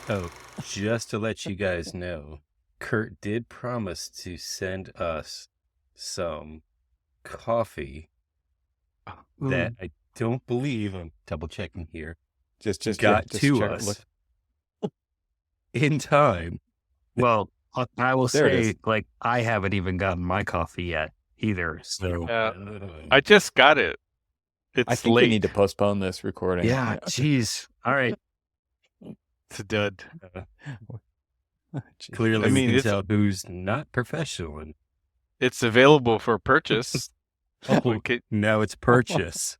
Oh, just to let you guys know, Kurt did promise to send us some coffee that I don't believe, I'm double checking here, Just got to check, us look. in time. Well, I will There it say, is. like, I haven't even gotten my coffee yet either. So, I just got it. It's I think late. we need to postpone this recording. yeah, geez. All right. It's a dud. Jeez. Clearly, I mean, we can it's- tell who's not professional. And It's available for purchase. oh, now it's purchase.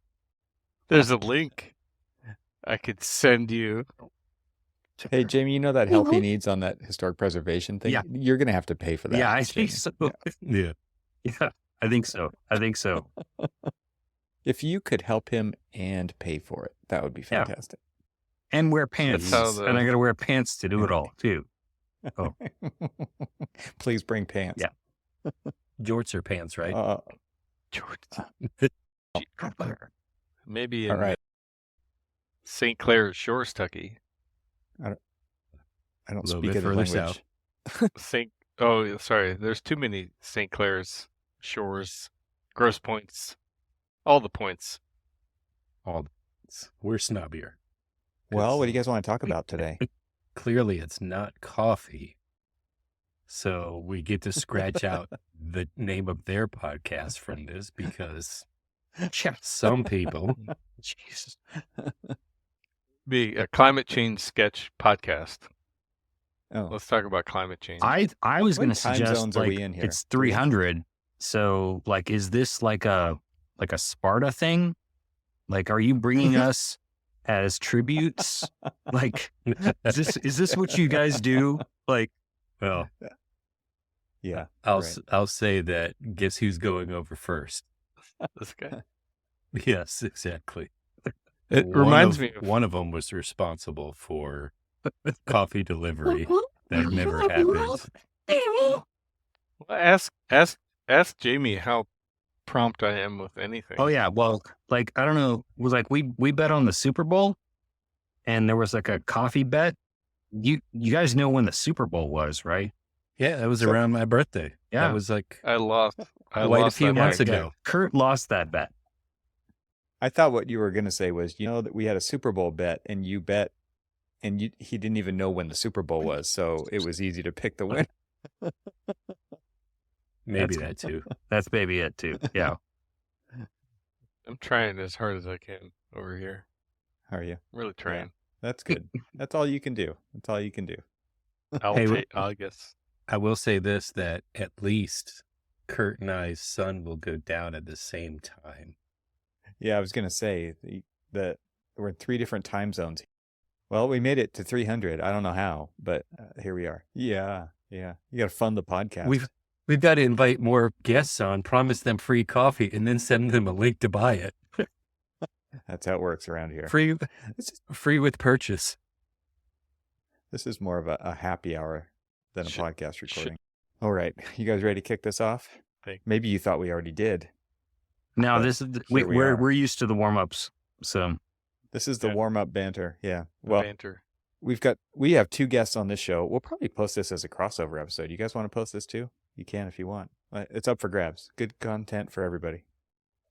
There's a link I could send you. Hey, Jamie, you know that help he needs on that historic preservation thing? Yeah. You're going to have to pay for that. Yeah, I Jamie. think so. Yeah. Yeah, I think so. I think so. If you could help him and pay for it, that would be Yeah. fantastic. And wear pants. That's how And I got to wear pants to do it all, too. Oh. Please bring pants. Yeah. Jorts or pants, right? Maybe all in right. St. Clair's Shores, Tucky. I don't Little speak bit of the further language. Oh, sorry. There's too many St. Clair's Shores, Gross Points, all the points. We're snobbier. Well, what do you guys want to talk about today? Clearly, it's not coffee. So we get to scratch out the name of their podcast from this because some people, Jesus. Be a climate change sketch podcast. Oh, Let's talk about climate change. I was What going to time suggest, zones are like, we in here? it's 300. So, like, is this like a Sparta thing? Like, are you bringing us as tributes? Like, is this what you guys do? Like, well, yeah. I'll say that. Guess who's going over first? This guy. Yes, exactly. It reminds me of one of them was responsible for coffee delivery that never happened. Well, ask Jamie how prompt I am with anything. oh yeah, well, like, I don't know, it was like we bet on the Super Bowl, and there was like a coffee bet. You guys know when the Super Bowl was, right? Yeah, that was So- around my birthday. Yeah. That was like I lost. I quite a lost few that months bet. ago. Kurt lost that bet. I thought what you were going to say was, you know, that we had a Super Bowl bet and you bet and he didn't even know when the Super Bowl was. So it was easy to pick the winner. Maybe That's- that too. That's maybe it too. Yeah. I'm trying as hard as I can over here. How are you? Really trying. That's good. That's all you can do. That's all you can do. I guess. I will say this, that at least Kurt and I's sun will go down at the same time. Yeah, I was going to say that we're in 3 different time zones. Well, we made it to 300. I don't know how, but here we are. Yeah. You got to fund the podcast. We've got to invite more guests on, promise them free coffee, and then send them a link to buy it. That's how it works around here. Free with purchase. This is more of a happy hour than a Should- podcast recording. All right. You guys ready to kick this off? Thank- Maybe you thought we already did. Now But this is here we are. we're used to the warm ups. So This is the Yeah. warm-up banter. Yeah. The Well, banter. we have 2 guests on this show. We'll probably post this as a crossover episode. You guys want to post this too? You can if you want. It's up for grabs. Good content for everybody.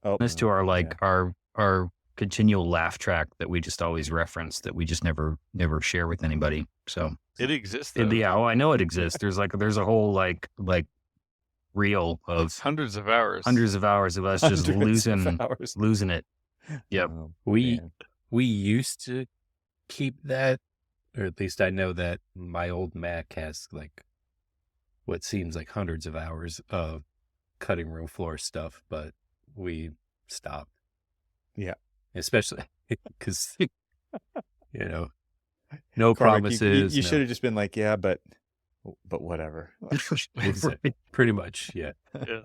Oh, this to our our continual laugh track that we just always reference that we just never share with anybody. So It exists. Though. yeah, I know it exists. There's a whole like reel of Hundreds of hours. hundreds of hours of us just hundreds of losing hours. it. Yep. Oh, We man. we used to keep that, or at least I know that my old Mac has like what seems like hundreds of hours of cutting room floor stuff, but we stopped. Yeah. Especially because, no Cormac, promises. You no- should have just been like, yeah, but whatever. Exactly. Pretty much, yeah. Yeah.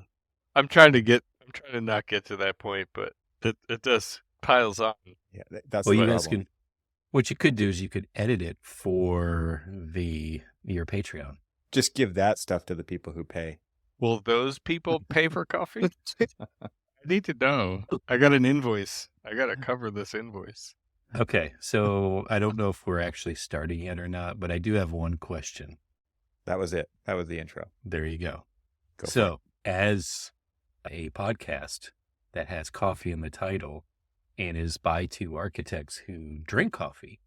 I'm trying to not get to that point, but it does piles on. Yeah, that's Well, the you guys problem. what you could do is you could edit it for your Patreon. Just give that stuff to the people who pay. Will those people pay for coffee? I need to know. I got an invoice. I got to cover this invoice. Okay, so I don't know if we're actually starting yet or not, but I do have one question. That was it. That was the intro. There you go. Go for it. So, as a podcast that has coffee in the title and is by two architects who drink coffee,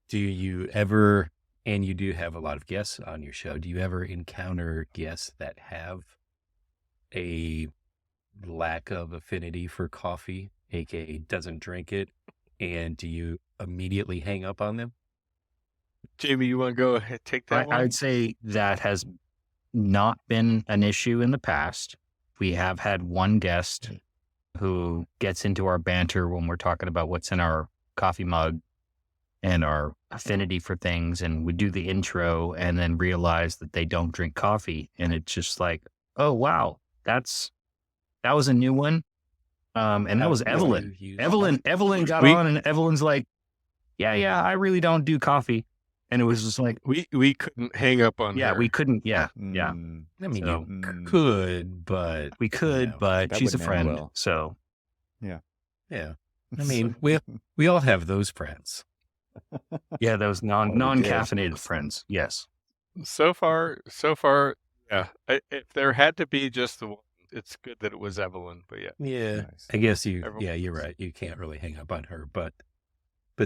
do you ever, and you do have a lot of guests on your show, do you ever encounter guests that have a lack of affinity for coffee, aka doesn't drink it, and do you immediately hang up on them? Jamie, you want to go ahead take that one? I'd say that has not been an issue in the past. We have had one guest who gets into our banter when we're talking about what's in our coffee mug and our affinity for things. And we do the intro and then realize that they don't drink coffee. And it's just like, oh, wow, that was a new one. And that was Evelyn. Evelyn got on and Evelyn's like, yeah, I really don't do coffee. And it was just like, we couldn't hang up on her. we couldn't. Yeah. I mean, So- you could, but We could, No, but that she's a wouldn't end friend. well. So yeah. I mean, we all have those friends. yeah, those we non-caffeinated friends. Yes. So far, yeah. If there had to be just the one, it's good that it was Evelyn. But yeah, Yeah, Nice. I guess Everyone- you're right. You can't really hang up on her, but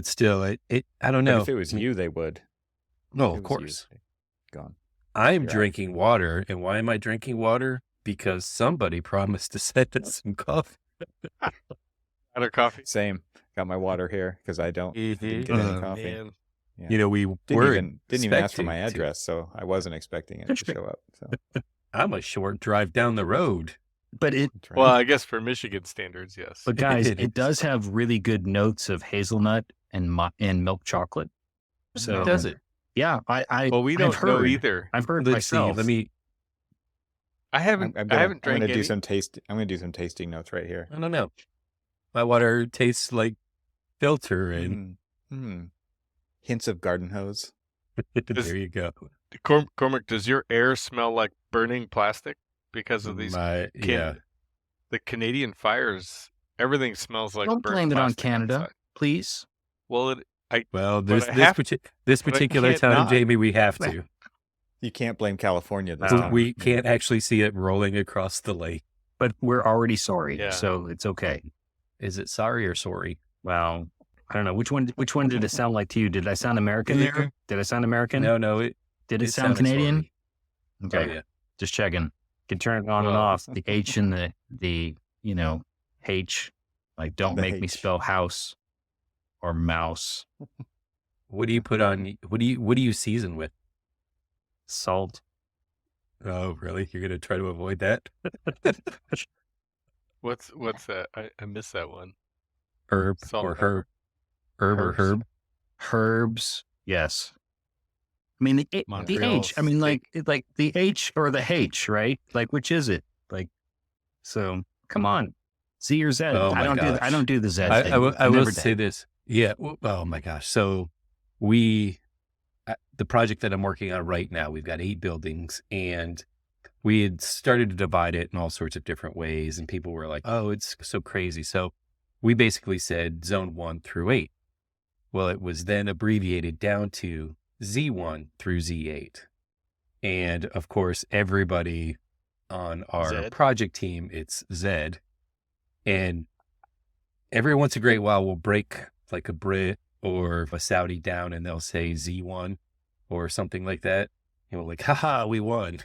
still, I don't But know. if it was you, they would. No, If of it was you, course. Gone. I'm You're out. drinking water, and why am I drinking water? Because somebody promised to send us some coffee. other coffee. Same. Got my water here because I didn't get any Oh, coffee. Man. Yeah. You know, we Didn't were even ask for my expecting to. address, so I wasn't expecting it to show up. So I'm a short drive down the road. But that's right. Well, I guess for Michigan standards, yes. But guys, It it is. does have really good notes of hazelnut and milk chocolate. So Does it? Yeah, I well, we I've don't know heard. either. I've heard Let's see. myself. Let me. I haven't. I'm I haven't gonna drank do any. some taste. I'm gonna do some tasting notes right here. I don't know. My water tastes like filter, and Hints of garden hose. there you go. Cormac, does your air smell like burning plastic because of these? Yeah. The Canadian fires. Everything smells like. Don't burnt blame it on plastic Canada, outside. please. Well, Well, But there's I this have- this but I particular can't time, not. Jamie, we have to. You can't blame California this No. time. We can't actually see it rolling across the lake. But we're already sorry, Yeah. so it's okay. Is it sorry or sorry? Well, I don't know which one did it sound like to you. Did I sound American Yeah. there? Did I sound American? No. Did it sound sounded Canadian? sorry. Okay, Oh, yeah. just checking. Can turn it on and Well- off. The H and the H. Like, don't The make me H. spell house or mouse. What do you put on? What do you season with? Salt. Oh, really? You're gonna try to avoid that? what's that? I missed that one. Herb Salt or and pepper. herb or Herbs. herb? Herbs. Yes. I mean the Montreal H. I mean like the H or the H, right? Like which is it? Like so. Come on, Z or Z. Oh my I gosh. don't do the Z I thing. will Never say did. this. Yeah. Oh my gosh. So the project that I'm working on right now, we've got 8 buildings, and we had started to divide it in all sorts of different ways, and people were like, "Oh, it's so crazy." So we basically said zone 1 through 8. Well, it was then abbreviated down to Z1 through Z8. And of course, everybody on our Z? project team, it's Z. And every once in a great while, we'll break like a Brit or a Saudi down, and they'll say Z1 or something like that. And we're like, haha, we won.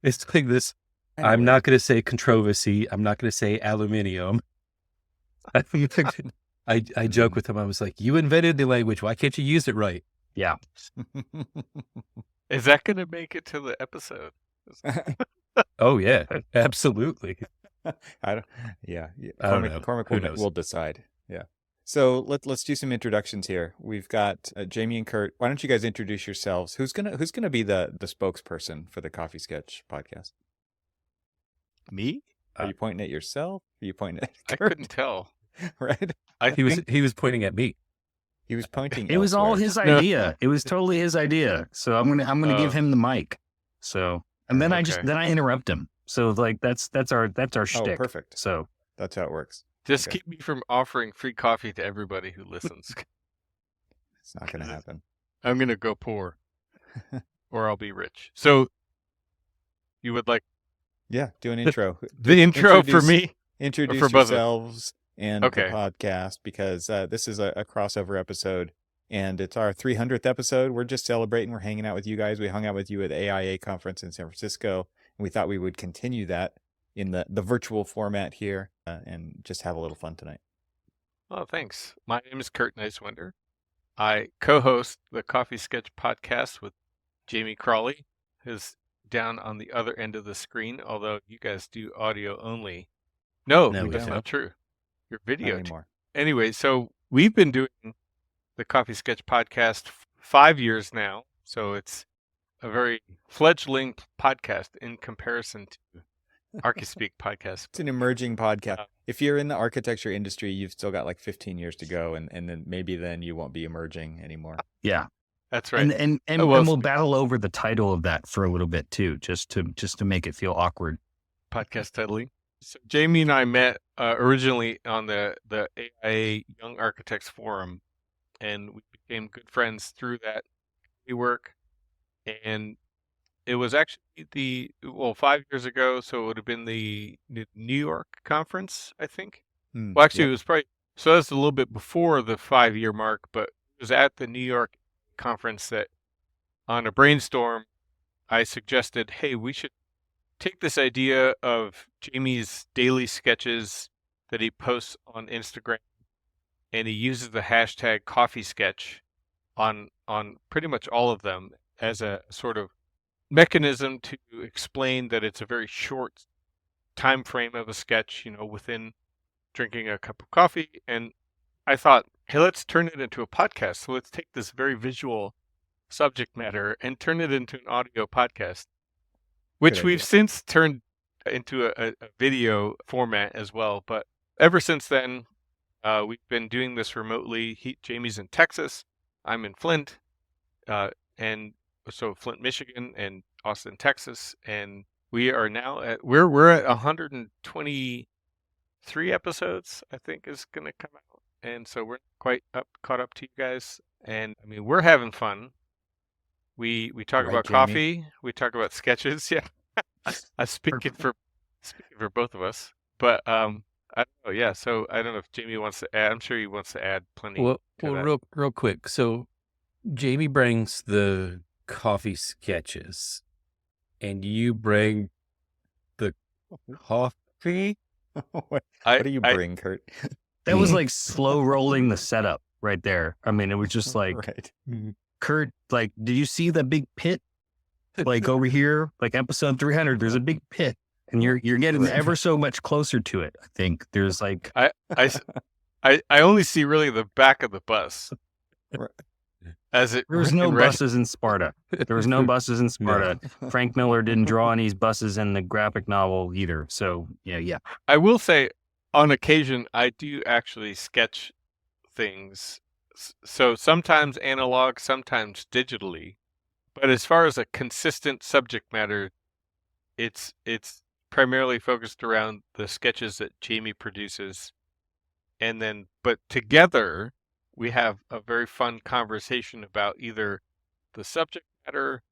It's like this. I'm not going to say controversy. I'm not going to say aluminium. I joke with him. I was like, you invented the language. Why can't you use it right? Yeah. Is that going to make it to the episode? Oh, yeah, absolutely. I don't. Yeah. I don't know. Cormac Who will, knows? will decide. Yeah. So let's do some introductions here. We've got Jamie and Kurt. Why don't you guys introduce yourselves? Who's gonna be the spokesperson for the Coffee Sketch podcast? Me? Are you pointing at yourself? Are you pointing at I Kurt? couldn't tell. Right? He was pointing at me. He was pointing. It was all elsewhere. his idea. It was totally his idea. So I'm gonna give Oh. him the mic. So and then Okay. I interrupt him. So like that's our Oh, shtick. perfect. So That's how it works. Just Okay. keep me from offering free coffee to everybody who listens. It's not going to happen. I'm going to go poor or I'll be rich. So you would like Yeah, do an intro. the intro for Introduce- me? Or Introduce for both of us? yourselves and Okay. the podcast, because this is a crossover episode, and it's our 300th episode. We're just celebrating. We're hanging out with you guys. We hung out with you at the AIA conference in San Francisco, and we thought we would continue that in the virtual format here and just have a little fun tonight. Oh, thanks. My name is Kurt Nicewinder. I co-host the Coffee Sketch podcast with Jamie Crawley, who's down on the other end of the screen, although you guys do audio only. No, No, we that's don't. not true. You're Not video. anymore. Anyway, so we've been doing the Coffee Sketch podcast 5 years now, so it's a very fledgling podcast in comparison to Archispeak podcast. It's an emerging podcast. If you're in the architecture industry, you've still got like 15 years to go, and then maybe then you won't be emerging anymore. Yeah. That's right. And Oh, well, we'll battle over the title of that for a little bit too, just to make it feel awkward. Podcast titling. So Jamie and I met originally on the AIA Young Architects Forum, and we became good friends through that work. And it was actually 5 years ago, so it would have been the New York conference, I think. Well, actually, it was probably, so that's a little bit before the 5-year mark, but it was at the New York conference that on a brainstorm, I suggested, hey, we should take this idea of Jamie's daily sketches that he posts on Instagram, and he uses the hashtag coffee sketch on pretty much all of them as a sort of mechanism to explain that it's a very short time frame of a sketch, within drinking a cup of coffee. And I thought, hey, let's turn it into a podcast. So let's take this very visual subject matter and turn it into an audio podcast, which Good we've idea. since turned into a video format as well. But ever since then, we've been doing this remotely. Jamie's in Texas, I'm in Flint, and so Flint, Michigan, and Austin, Texas, and we are now we're at 123 episodes, I think, is going to come out, and so we're quite caught up to you guys, and I mean we're having fun. We talk Right, about Jamie? coffee, we talk about sketches. Yeah, I'm speaking for both of us, but I don't know. Yeah, so I don't know if Jamie wants to add. I'm sure he wants to add plenty. Well, to that. real quick. So Jamie brings the coffee sketches, and you bring the coffee. What I- do you I- bring, Kurt? That was like slow rolling the setup right there. I mean, it was just like, Right. Kurt, like, did you see the big pit? Like over here, like episode 300, there's a big pit, and you're getting Right. ever so much closer to it. I think there's like, I only see really the back of the bus. Right. As it there was no in red- buses in Sparta. There was no buses in Sparta. Frank Miller didn't draw any buses in the graphic novel either. So yeah. I will say, on occasion, I do actually sketch things. So sometimes analog, sometimes digitally. But as far as a consistent subject matter, it's primarily focused around the sketches that Jamie produces. And then, but together, we have a very fun conversation about either the subject matter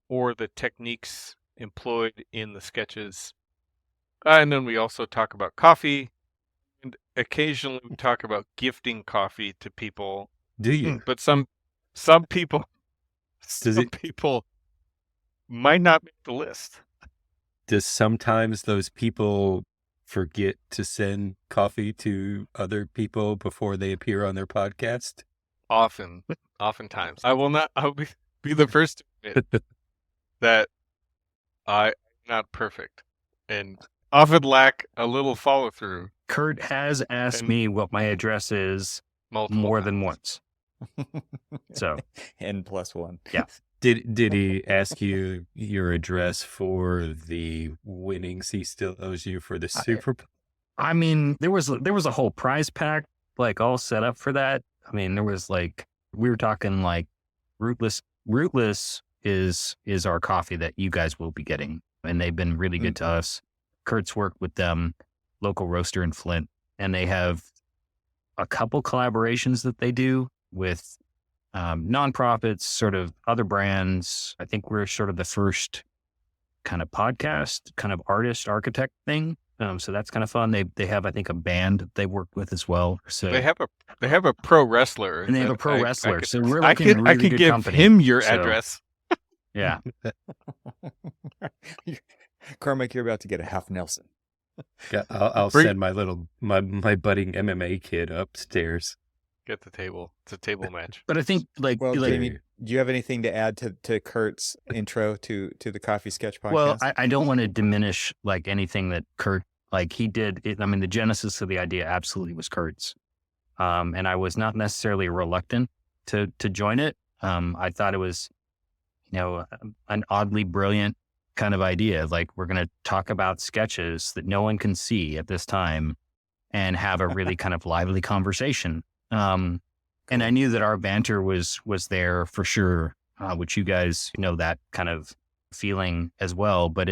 or the techniques employed in the sketches. And then we also talk about coffee. And occasionally we talk about gifting coffee to people. Do you? But some people, people might not make the list. Does sometimes those people forget to send coffee to other people before they appear on their podcast? Oftentimes. I'll be the first to admit that I'm not perfect and often lack a little follow through. Kurt has asked And- me what my address is Multiple more times. than once. So N+1. Yeah. Did he ask you your address for the winnings he still owes you for the Super Bowl? I mean, there was a whole prize pack like all set up for that. I mean, there was like, we were talking like Rootless is our coffee that you guys will be getting, and they've been really good to us. Kurt's worked with them, local roaster in Flint. and they have a couple collaborations that they do with nonprofits, sort of other brands. I think we're sort of the first kind of podcast, kind of artist architect thing. So that's kind of fun. They have, I think, a band that they work with as well. So They have a pro wrestler, and they have a that pro I wrestler. could- So we're I like in could really good give company. him your So, address. Yeah. Cormac, you're about to get a half Nelson. Yeah, I'll Bring- send my budding MMA kid upstairs. Get the table. It's a table match. But I think like Jamie, do you have anything to add to Kurt's intro to the Coffee Sketch podcast? well, I don't want to diminish like anything that Kurt, like he did. I mean, the genesis of the idea absolutely was Kurt's. And I was not necessarily reluctant to join it. I thought it was, an oddly brilliant kind of idea. Like, we're going to talk about sketches that no one can see at this time and have a really kind of lively conversation. And I knew that our banter was there for sure, which you guys know that kind of feeling as well. But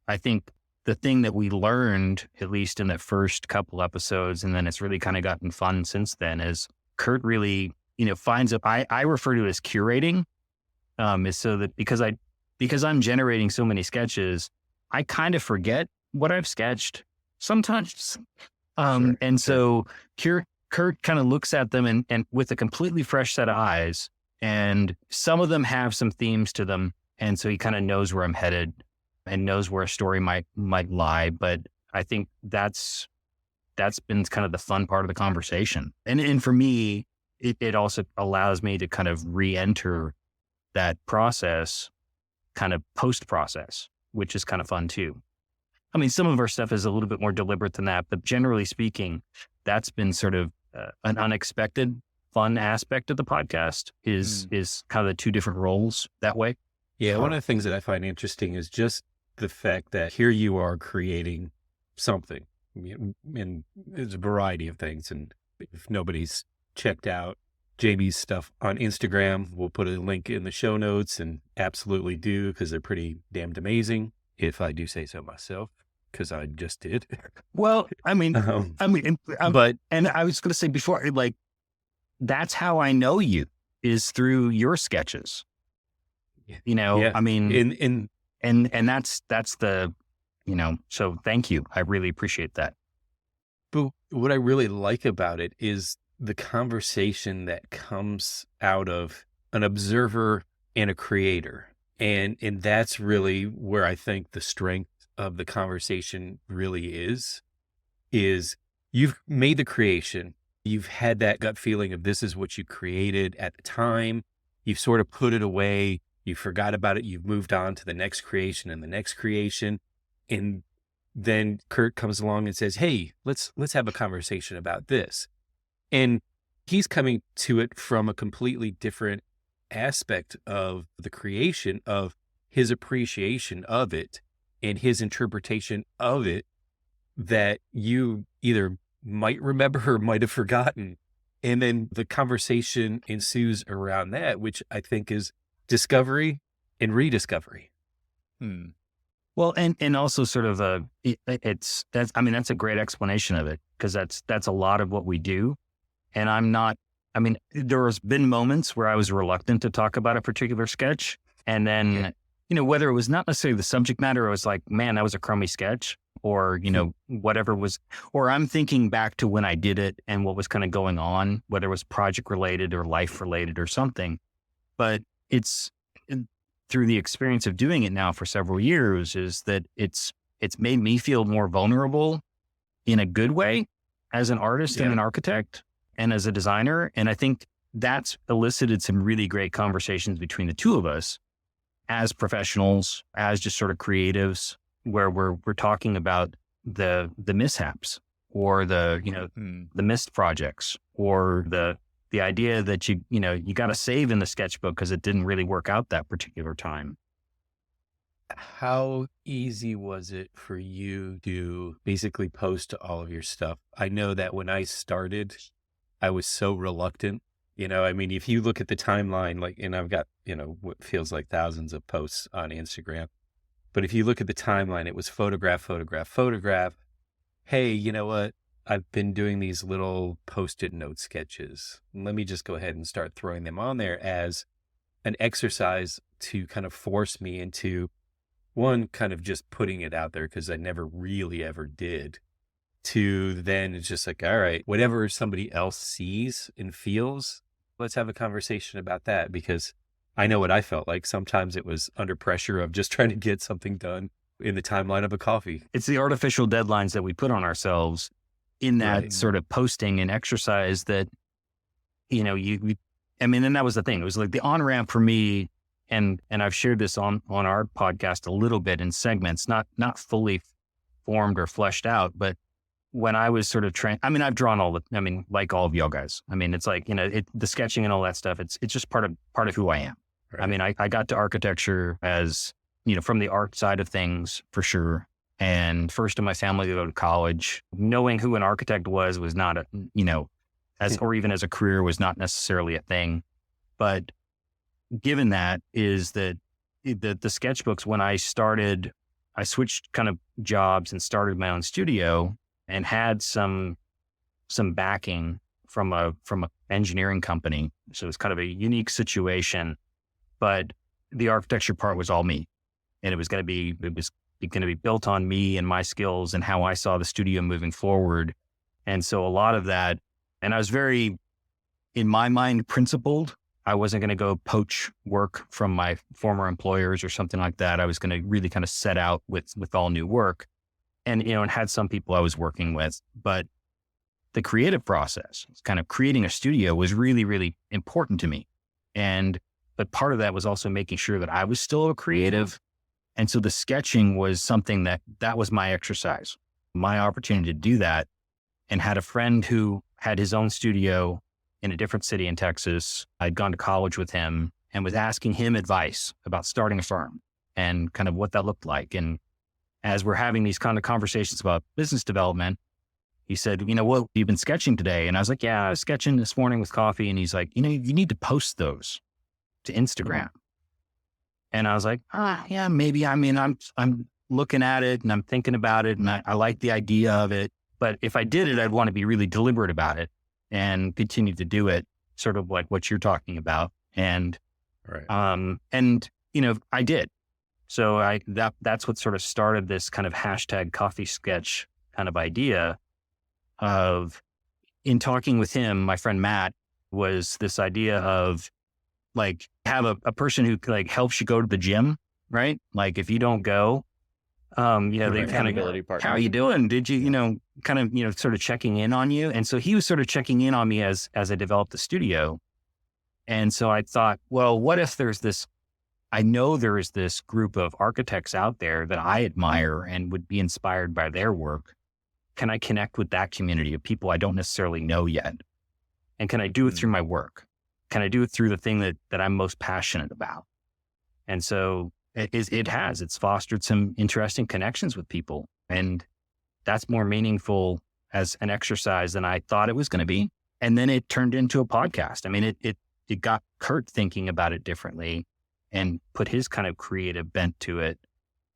I think the thing that we learned, at least in the first couple episodes, and then it's really kind of gotten fun since then, is Kurt really, finds up, I refer to it as curating, is so that because I'm generating so many sketches, I kind of forget what I've sketched sometimes. And so Kurt kind of looks at them and with a completely fresh set of eyes, and some of them have some themes to them. And so he kind of knows where I'm headed and knows where a story might lie. But I think that's been kind of the fun part of the conversation. And for me, it also allows me to kind of re-enter that process, kind of post-process, which is kind of fun too. I mean, some of our stuff is a little bit more deliberate than that, but generally speaking, that's been sort of an unexpected fun aspect of the podcast is kind of the two different roles that way. Yeah, one of the things that I find interesting is just the fact that here you are creating something, and there's a variety of things. And if nobody's checked out Jamie's stuff on Instagram, we'll put a link in the show notes, and absolutely do, because they're pretty damned amazing, if I do say so myself, because I just did. Well, I mean, but and I was going to say before, like, that's how I know you is through your sketches. yeah, I mean, in and that's the, so thank you. I really appreciate that. But what I really like about it is the conversation that comes out of an observer and a creator. And that's really where I think the strength of the conversation really is you've made the creation. You've had that gut feeling of this is what you created at the time. You've sort of put it away. You forgot about it. You've moved on to the next creation and the next creation. And then Kurt comes along and says, hey, let's have a conversation about this. And he's coming to it from a completely different aspect of the creation, of his appreciation of it and his interpretation of it that you either might remember or might have forgotten. And then the conversation ensues around that, which I think is discovery and rediscovery. Well, and also sort of that's a great explanation of it, because that's a lot of what we do. And there has been moments where I was reluctant to talk about a particular sketch. And then, whether it was not necessarily the subject matter, I was like, man, that was a crummy sketch, or, whatever was, or I'm thinking back to when I did it and what was kind of going on, whether it was project related or life related or something. But it's through the experience of doing it now for several years is that it's made me feel more vulnerable in a good way as an artist and an architect and as a designer. And I think that's elicited some really great conversations between the two of us as professionals, as just sort of creatives, where we're talking about the mishaps or the missed projects, or the idea that you got to save in the sketchbook because it didn't really work out that particular time. How easy was it for you to basically post all of your stuff? I know that when I started, I was so reluctant. If you look at the timeline, and I've got, what feels like thousands of posts on Instagram, but if you look at the timeline, it was photograph, photograph, photograph. Hey, you know what? I've been doing these little Post-it note sketches. Let me just go ahead and start throwing them on there as an exercise to kind of force me into, one, kind of just putting it out there because I never really ever did. To then it's just like, all right, whatever somebody else sees and feels, let's have a conversation about that, because I know what I felt like. Sometimes it was under pressure of just trying to get something done in the timeline of a coffee. It's the artificial deadlines that we put on ourselves in that Right. sort of posting and exercise that, you know, and that was the thing. It was like the on-ramp for me. And I've shared this on our podcast a little bit in segments, not fully formed or fleshed out, but when I was sort of I've drawn like all of y'all guys. I mean, it's like, you know, the sketching and all that stuff. It's just part of who I am. Right. I mean, I got to architecture as, you know, from the art side of things for sure. And first in my family to go to college, knowing who an architect was not a, you know, or even as a career was not necessarily a thing. But given that is that the sketchbooks, when I switched kind of jobs and started my own studio and had some backing from a engineering company. So it was kind of a unique situation, but the architecture part was all me. And it was going to be built on me and my skills and how I saw the studio moving forward. And so a lot of that, and I was very, in my mind, principled. I wasn't going to go poach work from my former employers or something like that. I was going to really kind of set out with all new work, and, you know, and had some people I was working with, but the creative process, kind of creating a studio, was really, really important to me. But part of that was also making sure that I was still a creative. And so the sketching was something that was my exercise, my opportunity to do that. And had a friend who had his own studio in a different city in Texas. I'd gone to college with him and was asking him advice about starting a firm and kind of what that looked like. And as we're having these kind of conversations about business development, he said, you know, what, you've been sketching today? And I was like, yeah, I was sketching this morning with coffee. And he's like, you know, you need to post those to Instagram. And I was like, yeah, maybe. I mean, I'm looking at it and I'm thinking about it and I like the idea of it. But if I did it, I'd want to be really deliberate about it and continue to do it, sort of like what you're talking about. And, right. You know, I did. So that's what sort of started this kind of hashtag coffee sketch kind of idea of, in talking with him, my friend Matt, was this idea of like, have a person who like helps you go to the gym, right? Like if you don't go, you know, they kind of, how are you doing? Did you, you know, kind of, you know, sort of checking in on you. And so he was sort of checking in on me as I developed the studio. And so I thought, well, what if I know there is this group of architects out there that I admire and would be inspired by their work. Can I connect with that community of people I don't necessarily know yet? And can I do it through my work? Can I do it through the thing that I'm most passionate about? And so it's fostered some interesting connections with people. And that's more meaningful as an exercise than I thought it was going to be. And then it turned into a podcast. I mean, it got Kurt thinking about it differently and put his kind of creative bent to it.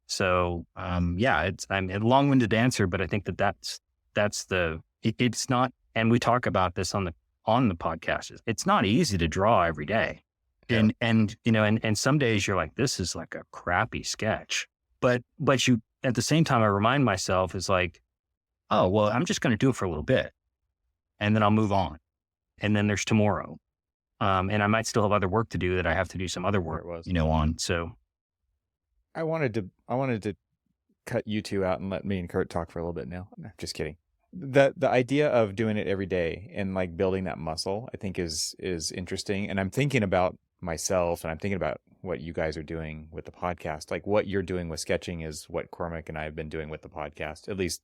So, yeah, I'm a long-winded answer, but I think it's not, and we talk about this on the podcast. It's not easy to draw every day. Yeah. And, you know, and some days you're like, this is like a crappy sketch, but you, at the same time, I remind myself is like, oh, well, I'm just going to do it for a little bit and then I'll move on. And then there's tomorrow. And I might still have other work to do that I have to do some other work, you know, on. So I wanted to cut you two out and let me and Kurt talk for a little bit now. No, just kidding. The idea of doing it every day and like building that muscle, I think is interesting. And I'm thinking about myself and I'm thinking about what you guys are doing with the podcast. Like what you're doing with sketching is what Cormac and I have been doing with the podcast. At least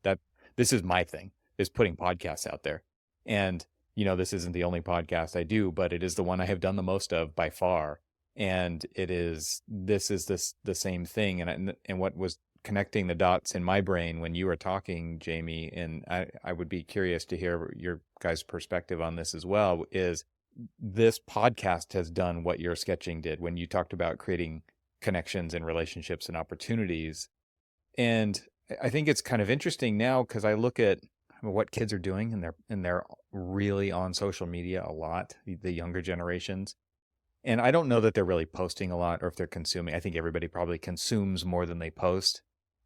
this is my thing, is putting podcasts out there. And, you know, this isn't the only podcast I do, but it is the one I have done the most of by far. And this is the same thing. And what was connecting the dots in my brain when you were talking, Jamie, and I would be curious to hear your guys' perspective on this as well, is this podcast has done what your sketching did when you talked about creating connections and relationships and opportunities. And I think it's kind of interesting now because I look at what kids are doing, and they're really on social media a lot, the younger generations. And I don't know that they're really posting a lot or if they're consuming. I think everybody probably consumes more than they post.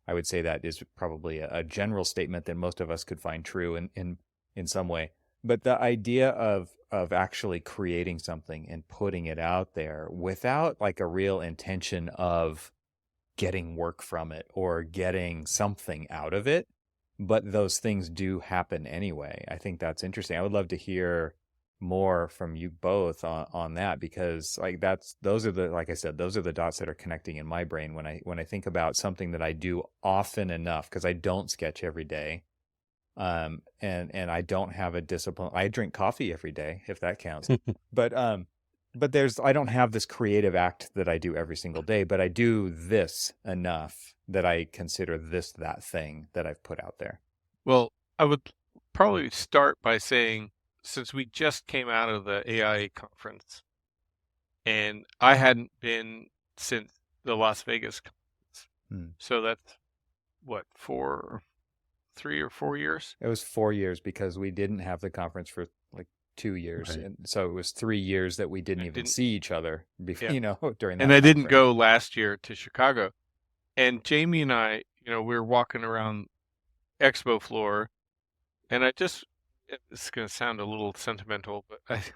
I would say that is probably a general statement that most of us could find true in some way. But the idea of actually creating something and putting it out there without like a real intention of getting work from it or getting something out of it, but those things do happen anyway. I think that's interesting. I would love to hear more from you both on that, because like those are the, like I said, those are the dots that are connecting in my brain when I think about something that I do often enough, because I don't sketch every day. And I don't have a discipline. I drink coffee every day, if that counts. but I don't have this creative act that I do every single day, but I do this enough that I consider this that thing that I've put out there. Well, I would probably start by saying, since we just came out of the AIA conference, and I hadn't been since the Las Vegas conference, so that's what, 3 or 4 years? It was 4 years because we didn't have the conference for like 2 years, Right. and so it was 3 years that we didn't see each other before, Yeah. during that. And I didn't timeframe. go last year to Chicago. And Jamie and I, we were walking around expo floor, and it's going to sound a little sentimental, but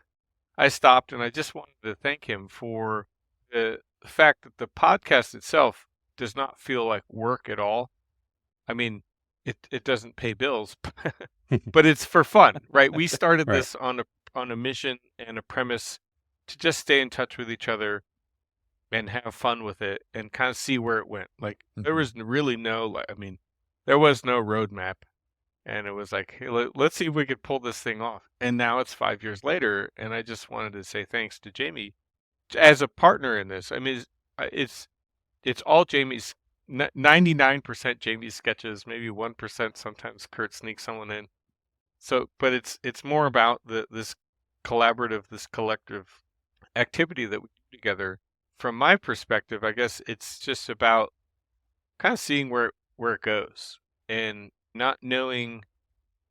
I stopped and I just wanted to thank him for the fact that the podcast itself does not feel like work at all. I mean, it doesn't pay bills, but it's for fun, right? We started Right. this on a mission and a premise to just stay in touch with each other and have fun with it and kind of see where it went. Like there was really there was no roadmap, and it was like, hey, let's see if we could pull this thing off. And now it's 5 years later, and I just wanted to say thanks to Jamie as a partner in this. I mean, it's all Jamie's. 99% Jamie's sketches, maybe 1% sometimes Kurt sneaks someone in. So, but it's more about this collaborative, this collective activity that we do together. From my perspective, I guess it's just about kind of seeing where it goes and not knowing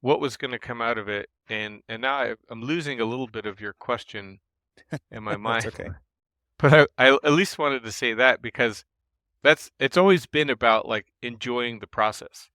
what was going to come out of it. And now I'm losing a little bit of your question in my mind. That's okay. But I at least wanted to say that because it's always been about like enjoying the process.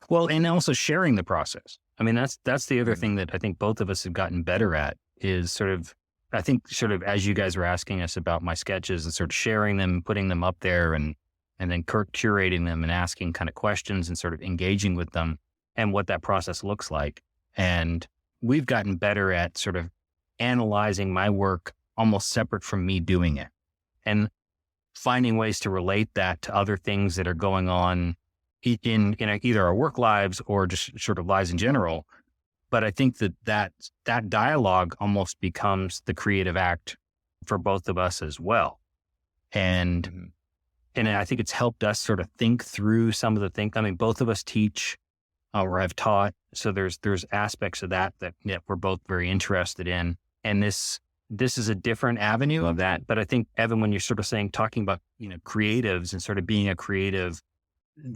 Well, and also sharing the process. I mean, that's the other thing that I think both of us have gotten better at is sort of as you guys were asking us about my sketches and sort of sharing them, putting them up there and then Kurt curating them and asking kind of questions and sort of engaging with them and what that process looks like. And we've gotten better at sort of analyzing my work almost separate from me doing it and finding ways to relate that to other things that are going on in either our work lives or just sort of lives in general. But I think that dialogue almost becomes the creative act for both of us as well. And I think it's helped us sort of think through some of the things. I mean, both of us teach or have taught. So there's aspects of that we're both very interested in. And this is a different avenue of that. But I think, Evan, when you're sort of talking about, creatives and sort of being a creative,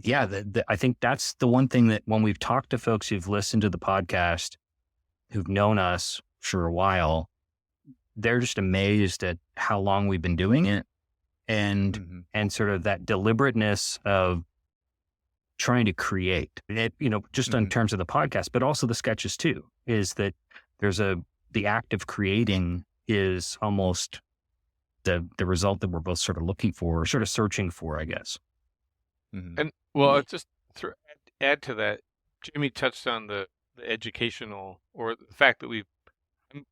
I think that's the one thing that when we've talked to folks who've listened to the podcast, who've known us for a while, they're just amazed at how long we've been doing it and sort of that deliberateness of trying to create it, just in terms of the podcast, but also the sketches too, is that the act of creating is almost the result that we're both sort of looking for, or sort of searching for, I guess. And I'll just add to that. Jamie touched on the educational, or the fact that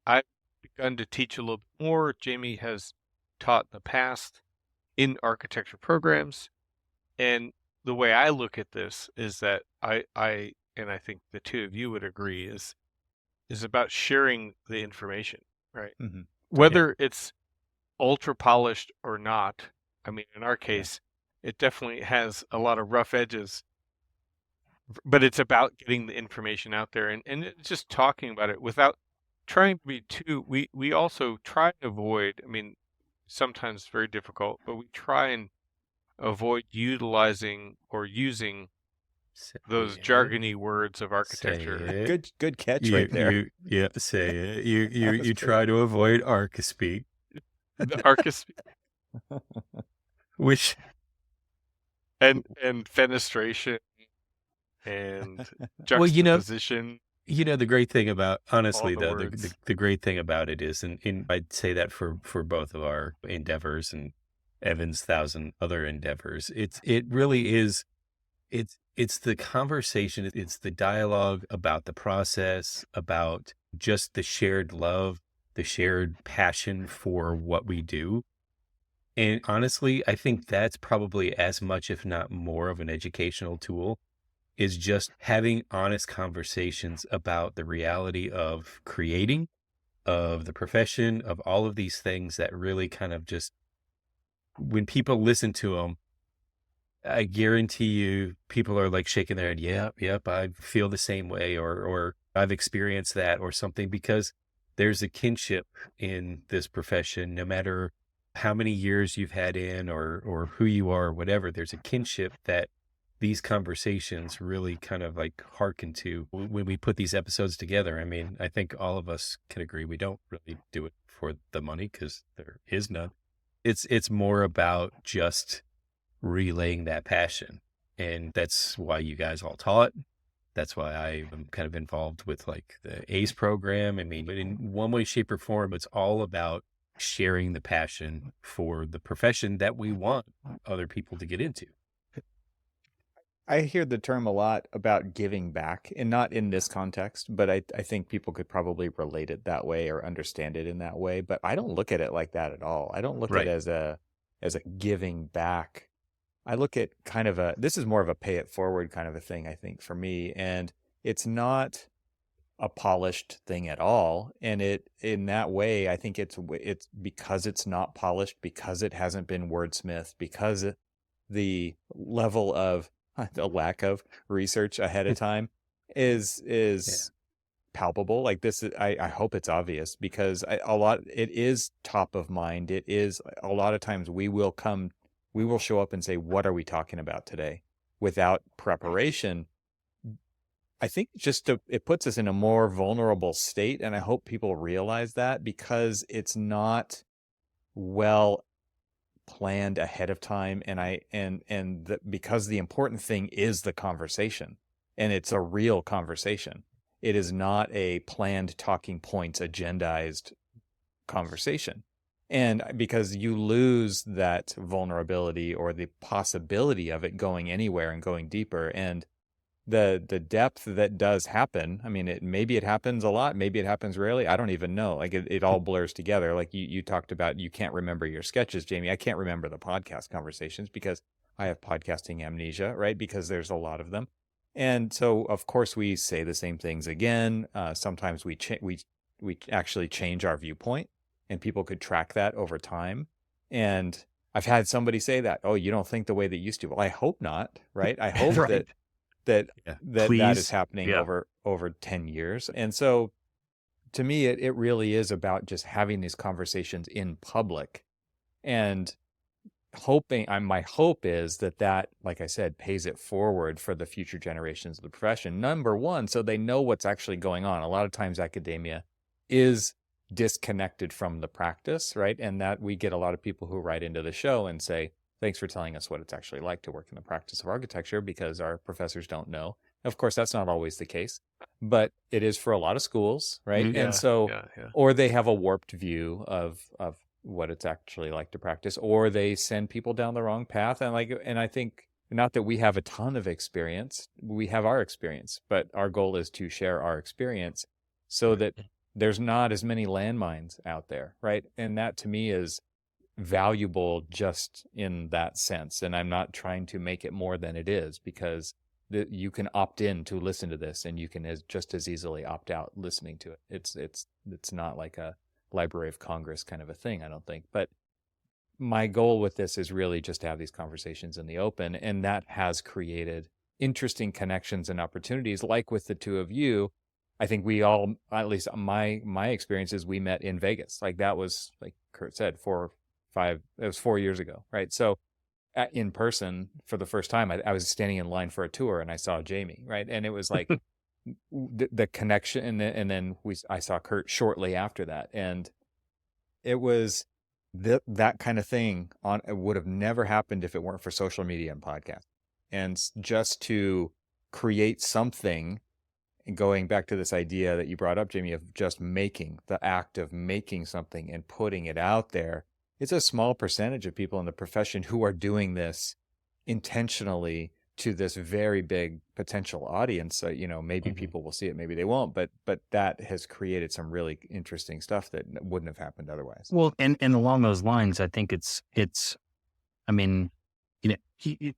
I've begun to teach a little bit more. Jamie has taught in the past in architecture programs. And the way I look at this is that I think the two of you would agree is about sharing the information, right? Whether it's ultra polished or not. I mean, in our case, it definitely has a lot of rough edges, but it's about getting the information out there and just talking about it without trying to be too, we also try to avoid, I mean, sometimes it's very difficult, but we try and avoid utilizing or using those it. jargony words of Say architecture. it. Good catch right there. Yeah, say it. You That was you pretty try to avoid Archispeak, The Archispeak which and fenestration and well, juxtaposition, the great thing about all honestly the though, words. the great thing about it is, and I'd say that for both of our endeavors and Evan's 1,000 other endeavors, it really is. It's the conversation, it's the dialogue about the process, about just the shared love, the shared passion for what we do. And honestly, I think that's probably as much, if not more, of an educational tool, is just having honest conversations about the reality of creating, of the profession, of all of these things that really kind of just, when people listen to them, I guarantee you people are like shaking their head. Yep, I feel the same way, or I've experienced that or something, because there's a kinship in this profession, no matter how many years you've had in or who you are or whatever. There's a kinship that these conversations really kind of like hearken to when we put these episodes together. I mean, I think all of us can agree we don't really do it for the money, because there is none. It's more about just relaying that passion. And that's why you guys all taught. That's why I'm kind of involved with like the ACE program. I mean, in one way, shape, or form, it's all about sharing the passion for the profession that we want other people to get into. I hear the term a lot about giving back, and not in this context, but I think people could probably relate it that way or understand it in that way. But I don't look at it like that at all. I don't look at Right. it as a giving back. I look at kind of this is more of a pay it forward kind of a thing, I think, for me. And it's not a polished thing at all. And in that way, I think it's because it's not polished, because it hasn't been wordsmithed, because the level of the lack of research ahead of time is palpable. Like this, I hope it's obvious, because it is top of mind. It is a lot of times we will show up and say, what are we talking about today, without preparation. I think it puts us in a more vulnerable state. And I hope people realize that, because it's not well planned ahead of time. Because the important thing is the conversation, and it's a real conversation. It is not a planned talking points, agendized conversation. And because you lose that vulnerability or the possibility of it going anywhere and going deeper, and the depth that does happen. I mean, maybe it happens a lot, maybe it happens rarely. I don't even know. Like it all blurs together. Like you talked about, you can't remember your sketches, Jamie. I can't remember the podcast conversations because I have podcasting amnesia, right? Because there's a lot of them. And so, of course, we say the same things again. Sometimes we actually change our viewpoint, and people could track that over time. And I've had somebody say that, oh, you don't think the way that you used to. Well, I hope not, right? I hope Right. that Please. is happening Yeah. over 10 years. And so to me, it really is about just having these conversations in public, and my hope is that, like I said, pays it forward for the future generations of the profession. Number one, so they know what's actually going on. A lot of times academia is disconnected from the practice, right? And that we get a lot of people who write into the show and say, thanks for telling us what it's actually like to work in the practice of architecture, because our professors don't know. Of course, that's not always the case, but it is for a lot of schools, right? Mhm. And so, Yeah. or they have a warped view of what it's actually like to practice, or they send people down the wrong path. And I think, not that we have a ton of experience, we have our experience, but our goal is to share our experience so that there's not as many landmines out there, right? And that to me is valuable just in that sense. And I'm not trying to make it more than it is, because you can opt in to listen to this, and you can just as easily opt out listening to it. It's not like a Library of Congress kind of a thing, I don't think. But my goal with this is really just to have these conversations in the open, and that has created interesting connections and opportunities. Like with the two of you, I think we all, at least my experiences, we met in Vegas. Like that was, like Kurt said, it was 4 years ago, right? So in person for the first time. I was standing in line for a tour and I saw Jamie, right? And it was like the connection, and then I saw Kurt shortly after that, and it was that kind of thing it would have never happened if it weren't for social media and podcast. And just to create something, and going back to this idea that you brought up, Jamie, of just making the act of making something and putting it out there, it's a small percentage of people in the profession who are doing this intentionally to this very big potential audience. Maybe people will see it, maybe they won't, but that has created some really interesting stuff that wouldn't have happened otherwise. Well, and along those lines, I think it's, I mean,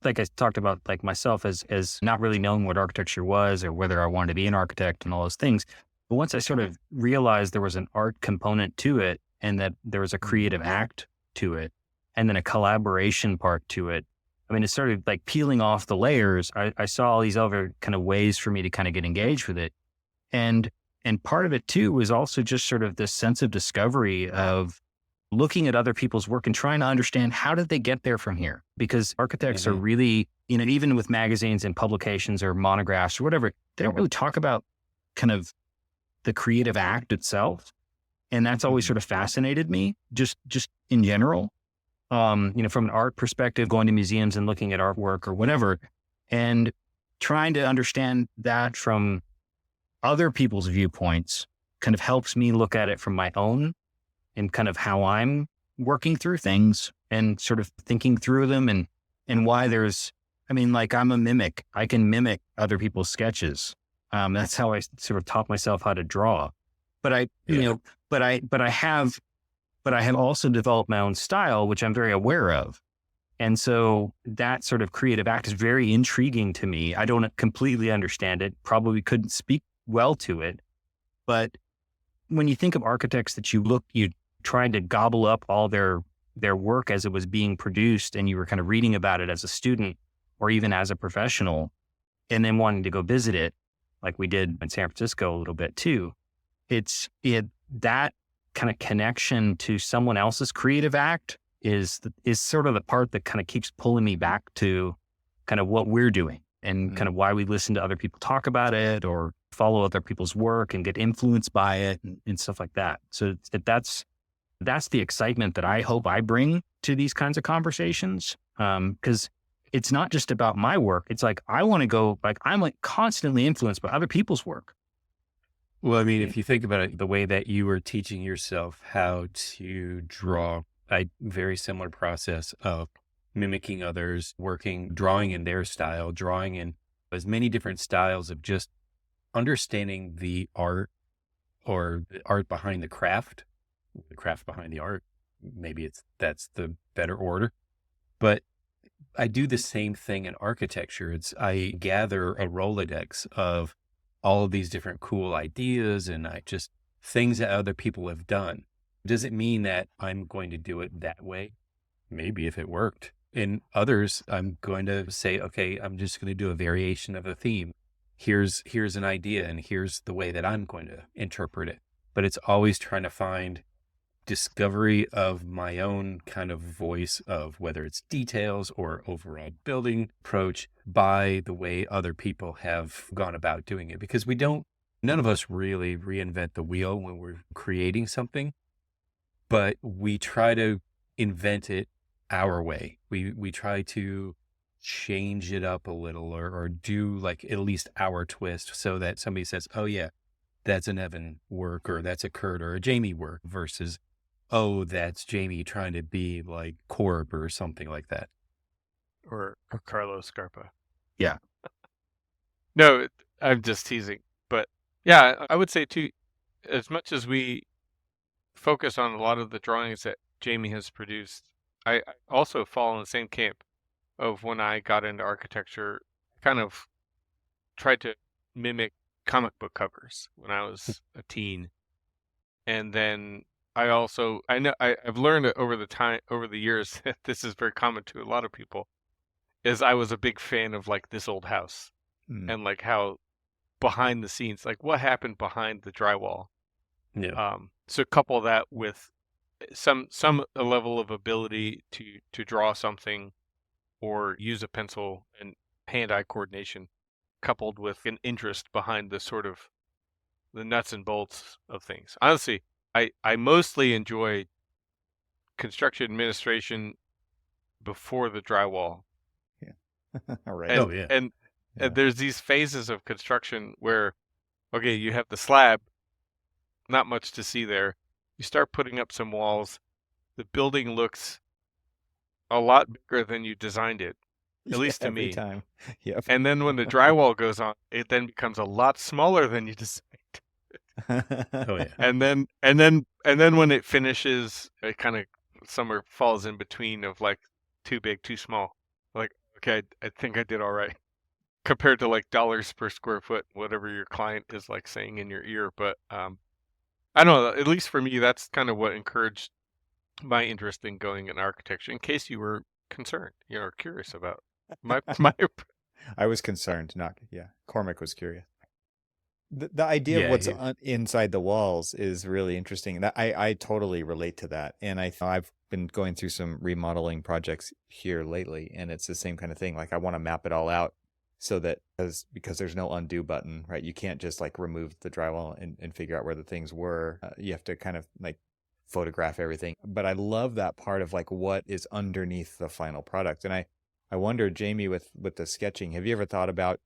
like I talked about, like myself as not really knowing what architecture was or whether I wanted to be an architect and all those things. But once I sort of realized there was an art component to it and that there was a creative act to it and then a collaboration part to it, I mean, it started like peeling off the layers. I saw all these other kind of ways for me to kind of get engaged with it. And part of it too was also just sort of this sense of discovery of looking at other people's work and trying to understand how did they get there from here? Because architects are really, even with magazines and publications or monographs or whatever, they don't really talk about kind of the creative act itself. And that's always sort of fascinated me, just in general. From an art perspective, going to museums and looking at artwork or whatever, and trying to understand that from other people's viewpoints kind of helps me look at it from my own and kind of how I'm working through things and sort of thinking through them and why I'm a mimic. I can mimic other people's sketches. That's how I sort of taught myself how to draw. But I have also developed my own style, which I'm very aware of. And so that sort of creative act is very intriguing to me. I don't completely understand it, probably couldn't speak well to it. But when you think of architects that you tried to gobble up all their work as it was being produced and you were kind of reading about it as a student or even as a professional and then wanting to go visit it, like we did in San Francisco a little bit too, that kind of connection to someone else's creative act is sort of the part that kind of keeps pulling me back to kind of what we're doing and kind of why we listen to other people talk about it or follow other people's work and get influenced by it and stuff like that. So that's the excitement that I hope I bring to these kinds of conversations. Because it's not just about my work. It's like, I want to go, like, I'm like constantly influenced by other people's work. Well, I mean, if you think about it, the way that you were teaching yourself how to draw, a very similar process of mimicking others, drawing in their style, drawing in as many different styles of just understanding the art or the art behind the craft behind the art. Maybe that's the better order. But I do the same thing in architecture. I gather a Rolodex of all of these different cool ideas and things that other people have done. Does it mean that I'm going to do it that way? Maybe if it worked. In others, I'm going to say, okay, I'm just going to do a variation of a theme. Here's an idea and here's the way that I'm going to interpret it. But it's always trying to find discovery of my own kind of voice of whether it's details or overall building approach by the way other people have gone about doing it. Because none of us really reinvent the wheel when we're creating something, but we try to invent it our way. We try to change it up a little or do like at least our twist so that somebody says, oh yeah, that's an Evan work or that's a Kurt or a Jamie work versus, oh, that's Jamie trying to be like Corb or something like that. Or Carlos Scarpa. Yeah. No, I'm just teasing. But yeah, I would say too, as much as we focus on a lot of the drawings that Jamie has produced, I also fall in the same camp of when I got into architecture, kind of tried to mimic comic book covers when I was a teen. And then I've learned over the years, this is very common to a lot of people, is I was a big fan of like This Old House and like how behind the scenes, like what happened behind the drywall. Yeah. So couple that with some a level of ability to draw something or use a pencil and hand-eye coordination coupled with an interest behind the sort of the nuts and bolts of things. Honestly, I mostly enjoy construction administration before the drywall. All right. And, Oh, yeah. and Yeah. there's these phases of construction where, okay, you have the slab, not much to see there. You start putting up some walls. The building looks a lot bigger than you designed it, at least to every me. time. Yep. And then when the drywall goes on, it then becomes a lot smaller than you designed. Oh, yeah. And then when it finishes, it kind of somewhere falls in between of like too big, too small. Like, okay, I think I did all right compared to like dollars per square foot, whatever your client is like saying in your ear. But I don't know. At least for me, that's kind of what encouraged my interest in going in architecture. In case you were concerned, curious about my. I was concerned, not Cormac was curious. The idea of Yeah, what's he- inside the walls is really interesting. That I totally relate to that, and I've been going through some remodeling projects here lately, and it's the same kind of thing. Like I want to map it all out so that because there's no undo button, right? You can't just like remove the drywall and figure out where the things were. You have to kind of like photograph everything. But I love that part of like what is underneath the final product, and I wonder, Jamie, with the sketching, have you ever thought about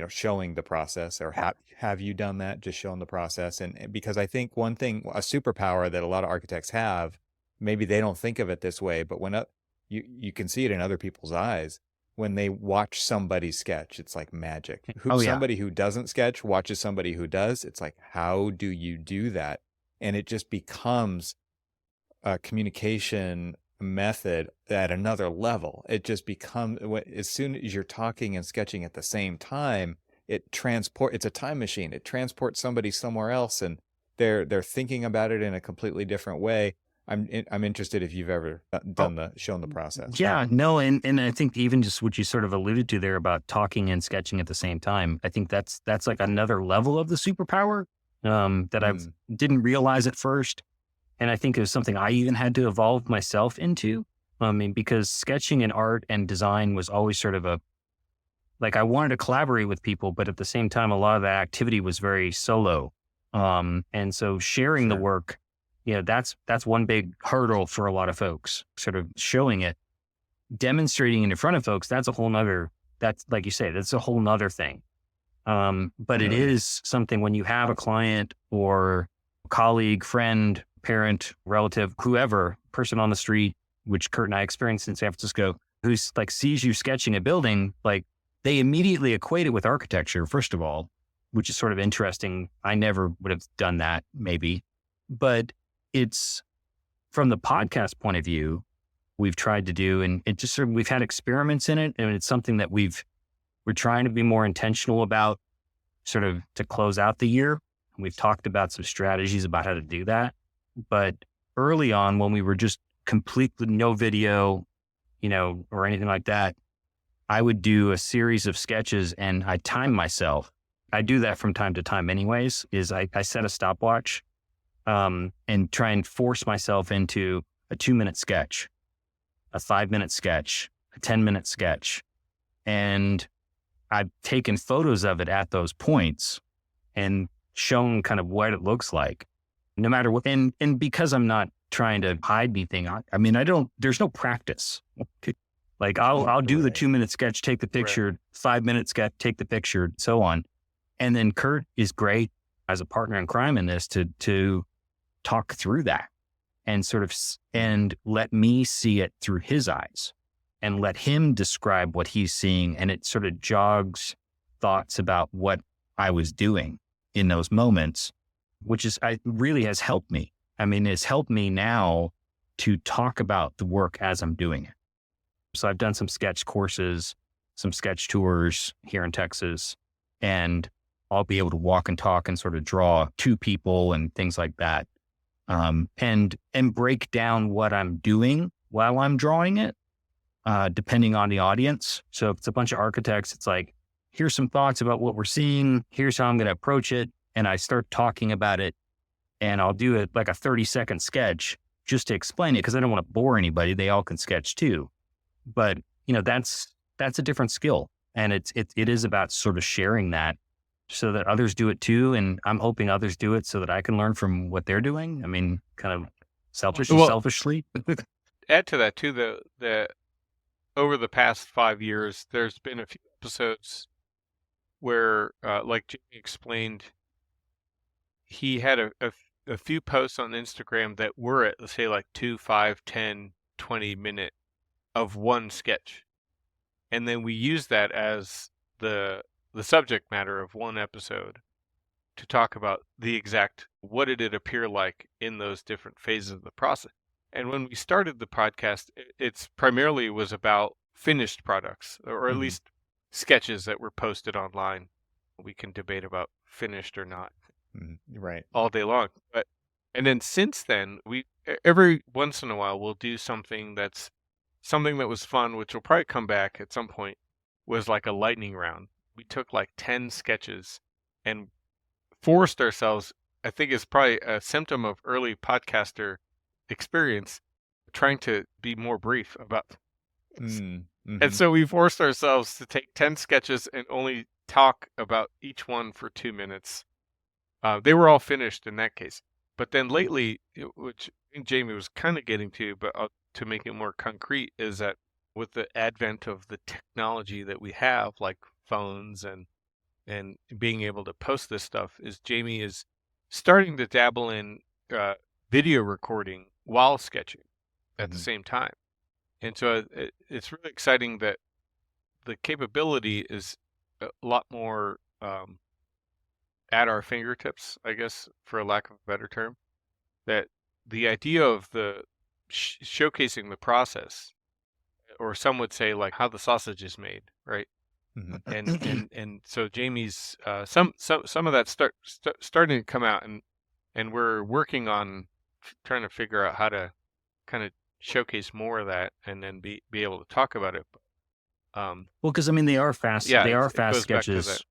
showing the process, or have you done that, just showing the process? And because I think one thing, a superpower that a lot of architects have, maybe they don't think of it this way, but when you can see it in other people's eyes when they watch somebody sketch, it's like magic. Oh, yeah. Somebody who doesn't sketch watches somebody who does. It's like, how do you do that? And it just becomes a communication method at another level. It just becomes, as soon as you're talking and sketching at the same time, it's a time machine. It transports somebody somewhere else, and they're thinking about it in a completely different way. I'm interested if you've ever shown the process. Yeah, no, and I think even just what you sort of alluded to there about talking and sketching at the same time, I think that's like another level of the superpower that I didn't realize at first. And I think it was something I even had to evolve myself into. I mean, because sketching and art and design was always sort of I wanted to collaborate with people, but at the same time, a lot of that activity was very solo. And so sharing the work, that's one big hurdle for a lot of folks, sort of showing it, demonstrating it in front of folks. That's like you say, that's a whole nother thing. But it is something when you have a client or colleague, friend, parent, relative, whoever, person on the street, which Kurt and I experienced in San Francisco, who's like sees you sketching a building, like they immediately equate it with architecture, first of all, which is sort of interesting. I never would have done that, maybe. But it's from the podcast point of view, we've tried to do, and it just sort of, we've had experiments in it, and it's something that we're trying to be more intentional about, sort of to close out the year. We've talked about some strategies about how to do that. But early on, when we were just completely no video, or anything like that, I would do a series of sketches and I time myself. I do that from time to time anyways, is I set a stopwatch and try and force myself into a 2-minute sketch, a 5-minute sketch, a 10-minute sketch. And I've taken photos of it at those points and shown kind of what it looks like, no matter what. And because I'm not trying to hide anything, there's no practice. Like I'll do the 2-minute sketch, take the picture, 5-minute sketch, take the picture, so on. And then Kurt is great as a partner in crime in this to talk through that and sort of, and let me see it through his eyes and let him describe what he's seeing. And it sort of jogs thoughts about what I was doing in those moments, which really has helped me. I mean, it's helped me now to talk about the work as I'm doing it. So I've done some sketch courses, some sketch tours here in Texas, and I'll be able to walk and talk and sort of draw to people and things like that. And break down what I'm doing while I'm drawing it, depending on the audience. So if it's a bunch of architects, it's like, here's some thoughts about what we're seeing. Here's how I'm going to approach it. And I start talking about it, and I'll do it like a 30-second sketch just to explain it, because I don't want to bore anybody. They all can sketch too. But, that's a different skill. And it is about sort of sharing that so that others do it too. And I'm hoping others do it so that I can learn from what they're doing. I mean, kind of selfishly. Add to that too, the over the past 5 years, there's been a few episodes where, like Jamie explained, he had a few posts on Instagram that were at, let's say, like 2, 5, 10, 20 minute of one sketch. And then we use that as the subject matter of one episode to talk about the exact, what did it appear like in those different phases of the process. And when we started the podcast, it's primarily was about finished products, or at least sketches that were posted online. We can debate about finished or not, right, all day long. And then since then, we every once in a while we'll do something that was fun, which will probably come back at some point. Was like a lightning round. We took like 10 sketches and forced ourselves. I think it's probably a symptom of early podcaster experience, trying to be more brief about things. And so we forced ourselves to take 10 sketches and only talk about each one for 2 minutes. They were all finished in that case. But then lately, which I think Jamie was kind of getting to, but to make it more concrete, is that with the advent of the technology that we have, like phones and being able to post this stuff, is Jamie is starting to dabble in video recording while sketching at the same time. And so it's really exciting that the capability is a lot more at our fingertips, I guess, for a lack of a better term. That the idea of the showcasing the process, or some would say like how the sausage is made, right? And so Jamie's some of that starting to come out, and we're working on trying to figure out how to kind of showcase more of that and then be able to talk about it. Well, because I mean they are fast. Yeah, they are it fast goes back to sketches.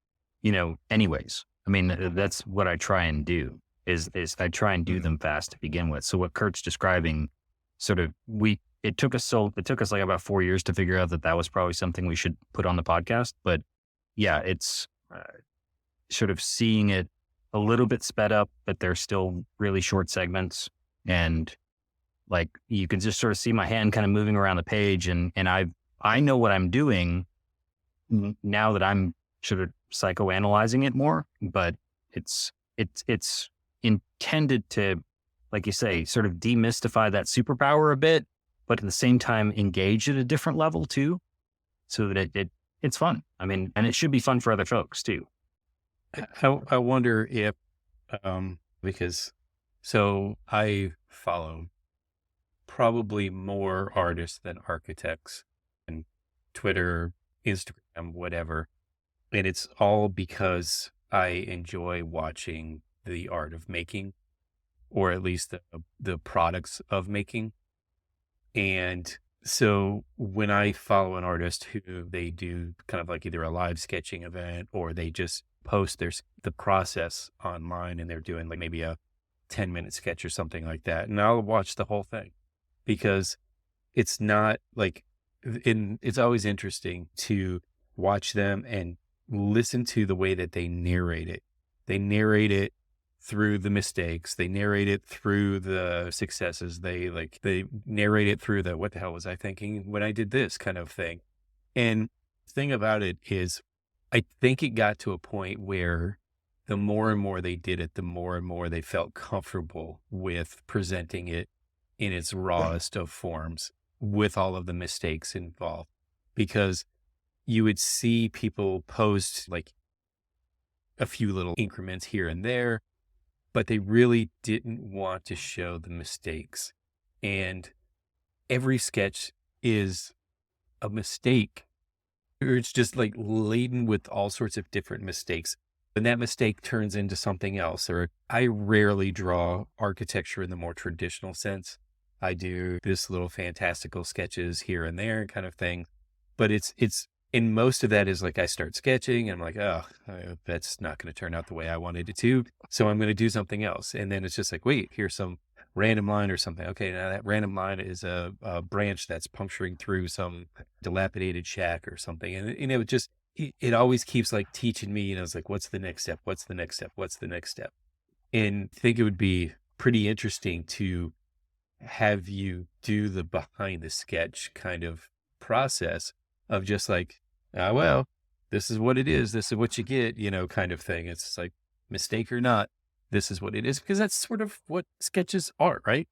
Anyways. I mean that's what I try and do. Is I try and do them fast to begin with. So what Kurt's describing, sort of it took us like about 4 years to figure out that was probably something we should put on the podcast. But yeah, it's sort of seeing it a little bit sped up, but they're still really short segments. And like, you can just sort of see my hand kind of moving around the page. And I know what I'm doing now that I'm sort of psychoanalyzing it more, but it's intended to, like you say, sort of demystify that superpower a bit, but at the same time engage at a different level too, so that it's fun. I mean, and it should be fun for other folks too. I wonder if, because so I follow probably more artists than architects, and Twitter, Instagram, whatever. And it's all because I enjoy watching the art of making, or at least the products of making. And so when I follow an artist who they do kind of like either a live sketching event, or they just post the process online, and they're doing like maybe a 10-minute sketch or something like that, and I'll watch the whole thing, because it's not like, it's always interesting to watch them and listen to the way that they narrate it. They narrate it through the mistakes. They narrate it through the successes. They narrate it through the, what the hell was I thinking when I did this kind of thing. And the thing about it is, I think it got to a point where the more and more they did it, the more and more they felt comfortable with presenting it in its rawest of forms, with all of the mistakes involved. Because you would see people post like a few little increments here and there, but they really didn't want to show the mistakes. And every sketch is a mistake, or it's just like laden with all sorts of different mistakes. And that mistake turns into something else. Or I rarely draw architecture in the more traditional sense. I do this little fantastical sketches here and there kind of thing. But and most of that is like, I start sketching and I'm like, oh, that's not going to turn out the way I wanted it to. So I'm going to do something else. And then it's just like, wait, here's some random line or something. Okay, now that random line is a branch that's puncturing through some dilapidated shack or something. And, it always keeps like teaching me, it's like, what's the next step? What's the next step? What's the next step? And I think it would be pretty interesting to have you do the behind the sketch kind of process of just like, well, this is what it is. This is what you get, kind of thing. It's like, mistake or not, this is what it is, because that's sort of what sketches are, right?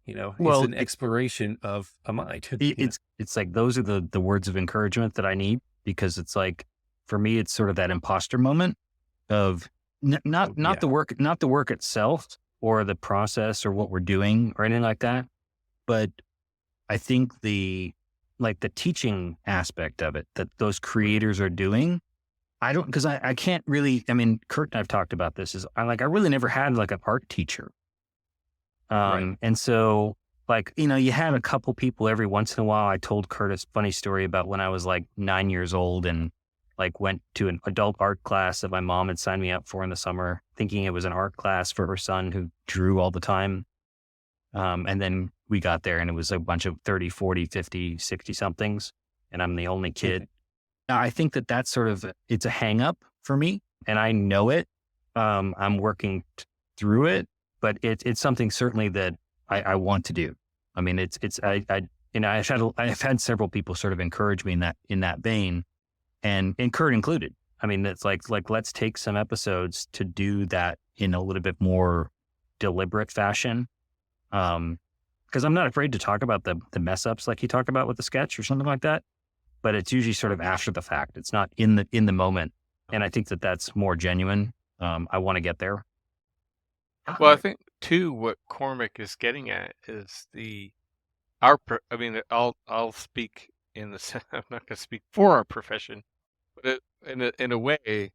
It's Well, an exploration of a mind. it's like those are the words of encouragement that I need, because it's like, for me, it's sort of that imposter moment of not the work itself or the process or what we're doing or anything like that, but I think the teaching aspect of it that those creators are doing. Because I can't really, Kurt and I've talked about this, is I really never had like an art teacher. Right. And so you had a couple people every once in a while. I told Kurt a funny story about when I was like 9 years old and went to an adult art class that my mom had signed me up for in the summer, thinking it was an art class for her son who drew all the time. And then we got there and it was a bunch of 30, 40, 50, 60 somethings. And I'm the only kid. I think that's sort of, it's a hang up for me and I know it. I'm working through it, but it's something certainly that I want to do. I've had several people sort of encourage me in that vein, and Kurt included. It's like, let's take some episodes to do that in a little bit more deliberate fashion. Because I'm not afraid to talk about the mess ups like he talked about with the sketch or something like that. But it's usually sort of after the fact. It's not in the moment. And I think that's more genuine. I want to get there. Well, I think too, what Cormac is getting at is I'll speak in the I'm not going to speak for our profession, but in a way,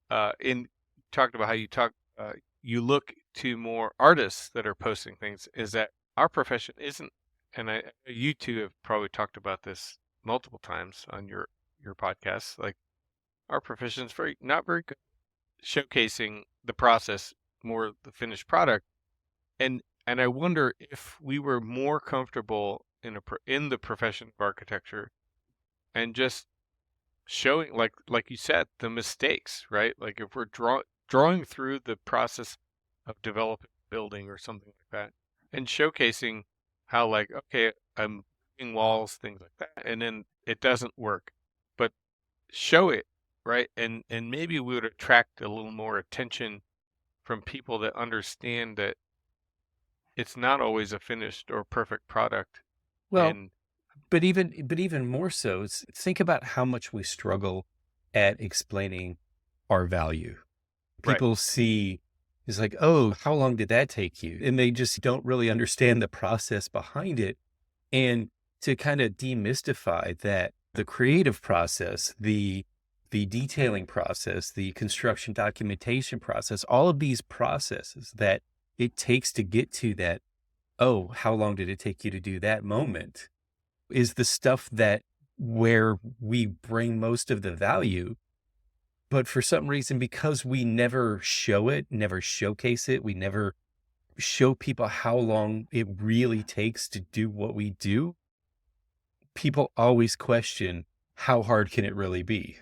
talked about how you look to more artists that are posting things, is that our profession isn't, and you two have probably talked about this multiple times on your podcasts. Like, our profession is not very good showcasing the process, more the finished product. And I wonder if we were more comfortable in the profession of architecture and just showing, like you said, the mistakes, right? Like if we're drawing through the process of developing a building or something like that, and showcasing how, like, okay, I'm doing walls, things like that, and then it doesn't work, but show it, right? And maybe we would attract a little more attention from people that understand that it's not always a finished or perfect product. Well, And but even more so, think about how much we struggle at explaining our value. Right. People see, it's like, oh, how long did that take you? And they just don't really understand the process behind it. And to kind of demystify that, the creative process, the detailing process, the construction documentation process, all of these processes that it takes to get to that, oh, how long did it take you to do that moment, is the stuff that where we bring most of the value. But for some reason, because we never show it, never showcase it, we never show people how long it really takes to do what we do, people always question, how hard can it really be?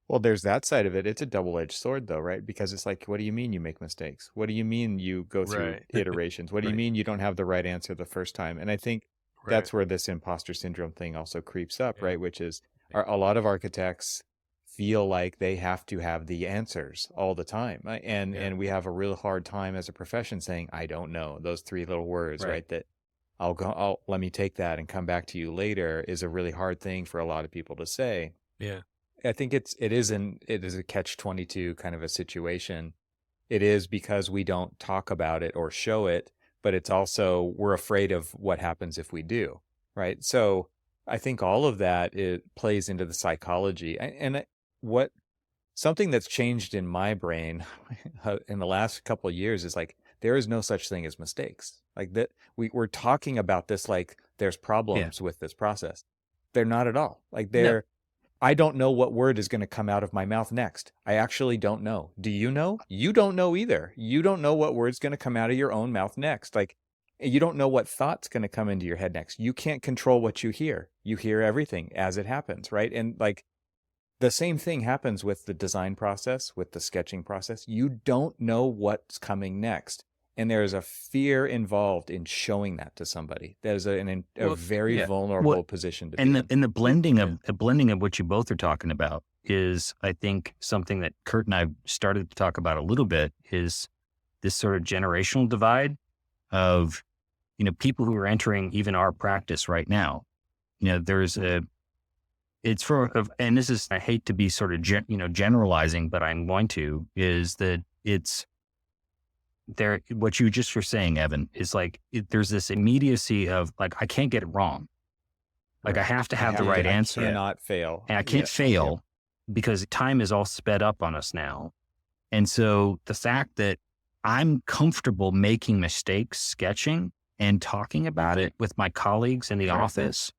Well, there's that side of it. It's a double-edged sword, though, right? Because it's like, what do you mean you make mistakes? What do you mean you go through Right. iterations? What do you Right. mean you don't have the right answer the first time? And I think that's where this imposter syndrome thing also creeps up, Yeah. right? Which is a lot of architects feel like they have to have the answers all the time. And we have a real hard time as a profession saying, I don't know. Those three little words, right? That let me take that and come back to you later is a really hard thing for a lot of people to say. Yeah. I think it is a catch-22 kind of a situation. It is because we don't talk about it or show it, but it's also, we're afraid of what happens if we do, right? So I think all of that, it plays into the psychology. And something that's changed in my brain in the last couple of years is like, there is no such thing as mistakes. Like that, we're talking about this like there's problems with this process. They're not at all. Like I don't know what word is going to come out of my mouth next. I actually don't know. Do you know? You don't know either. You don't know what word's going to come out of your own mouth next. Like, you don't know what thought's going to come into your head next. You can't control what you hear. You hear everything as it happens, right? And like, the same thing happens with the design process, with the sketching process. You don't know what's coming next. And there's a fear involved in showing that to somebody. That is a very vulnerable position to be in. And the blending of what you both are talking about is, I think, something that Kurt and I started to talk about a little bit, is this sort of generational divide of, people who are entering even our practice right now. There's and this is, I hate to be sort of, generalizing, but I'm going to, is that it's there. What you just were saying, Evan, is like, there's this immediacy of like, I can't get it wrong. Like, I have to have the right answer. I cannot fail. And I can't fail because time is all sped up on us now. And so the fact that I'm comfortable making mistakes, sketching and talking about it with my colleagues in the office,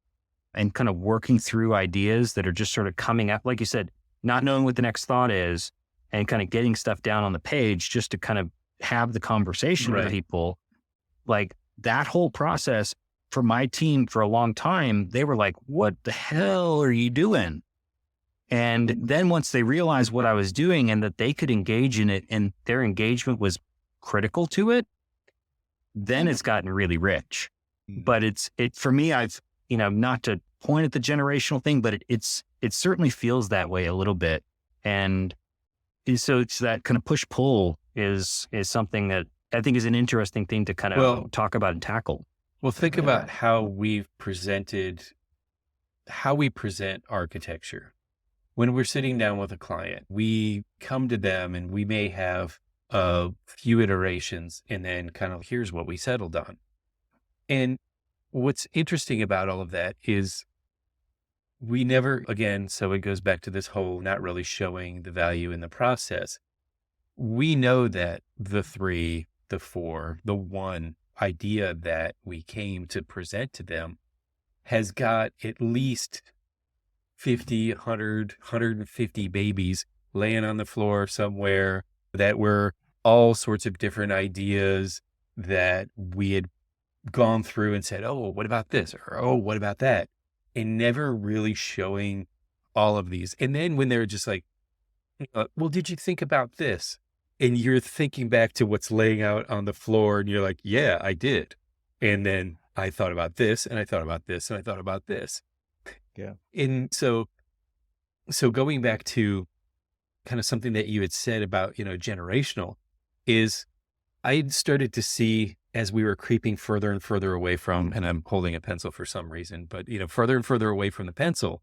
and kind of working through ideas that are just sort of coming up, like you said, not knowing what the next thought is, and kind of getting stuff down on the page just to kind of have the conversation with people. Like, that whole process for my team for a long time, they were like, what the hell are you doing? And then once they realized what I was doing and that they could engage in it and their engagement was critical to it, then it's gotten really rich. But for me, I've, not to point at the generational thing, but it certainly feels that way a little bit. And so it's that kind of push-pull is something that I think is an interesting thing to kind of talk about and tackle. Well, think about how we present architecture. When we're sitting down with a client, we come to them and we may have a few iterations and then kind of, here's what we settled on. And what's interesting about all of that is we never, again, so it goes back to this whole not really showing the value in the process. We know that the 3, the 4, the 1 idea that we came to present to them has got at least 50, 100, 150 babies laying on the floor somewhere that were all sorts of different ideas that we had gone through and said, oh, what about this? Or, oh, what about that? And never really showing all of these. And then when they're just like, well, did you think about this? And you're thinking back to what's laying out on the floor and you're like, yeah, I did. And then I thought about this and I thought about this and I thought about this. Yeah. And so going back to kind of something that you had said about, generational, is I started to see, as we were creeping further and further away from, and I'm holding a pencil for some reason, but, further and further away from the pencil.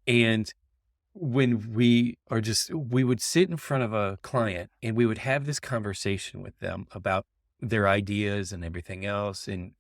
And when we would sit in front of a client and we would have this conversation with them about their ideas and everything else. And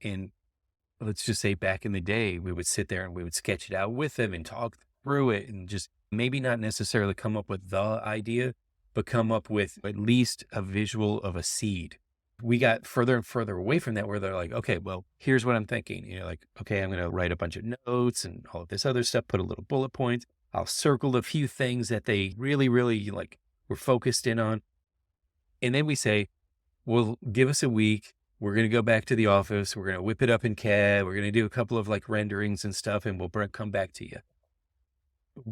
let's just say back in the day, we would sit there and we would sketch it out with them and talk through it and just maybe not necessarily come up with the idea, but come up with at least a visual of a seed. We got further and further away from that, where they're like, okay, well, here's what I'm thinking. Like, okay, I'm going to write a bunch of notes and all of this other stuff, put a little bullet points. I'll circle a few things that they really, really were focused in on. And then we say, well, give us a week. We're going to go back to the office. We're going to whip it up in CAD. We're going to do a couple of renderings and stuff, and we'll come back to you.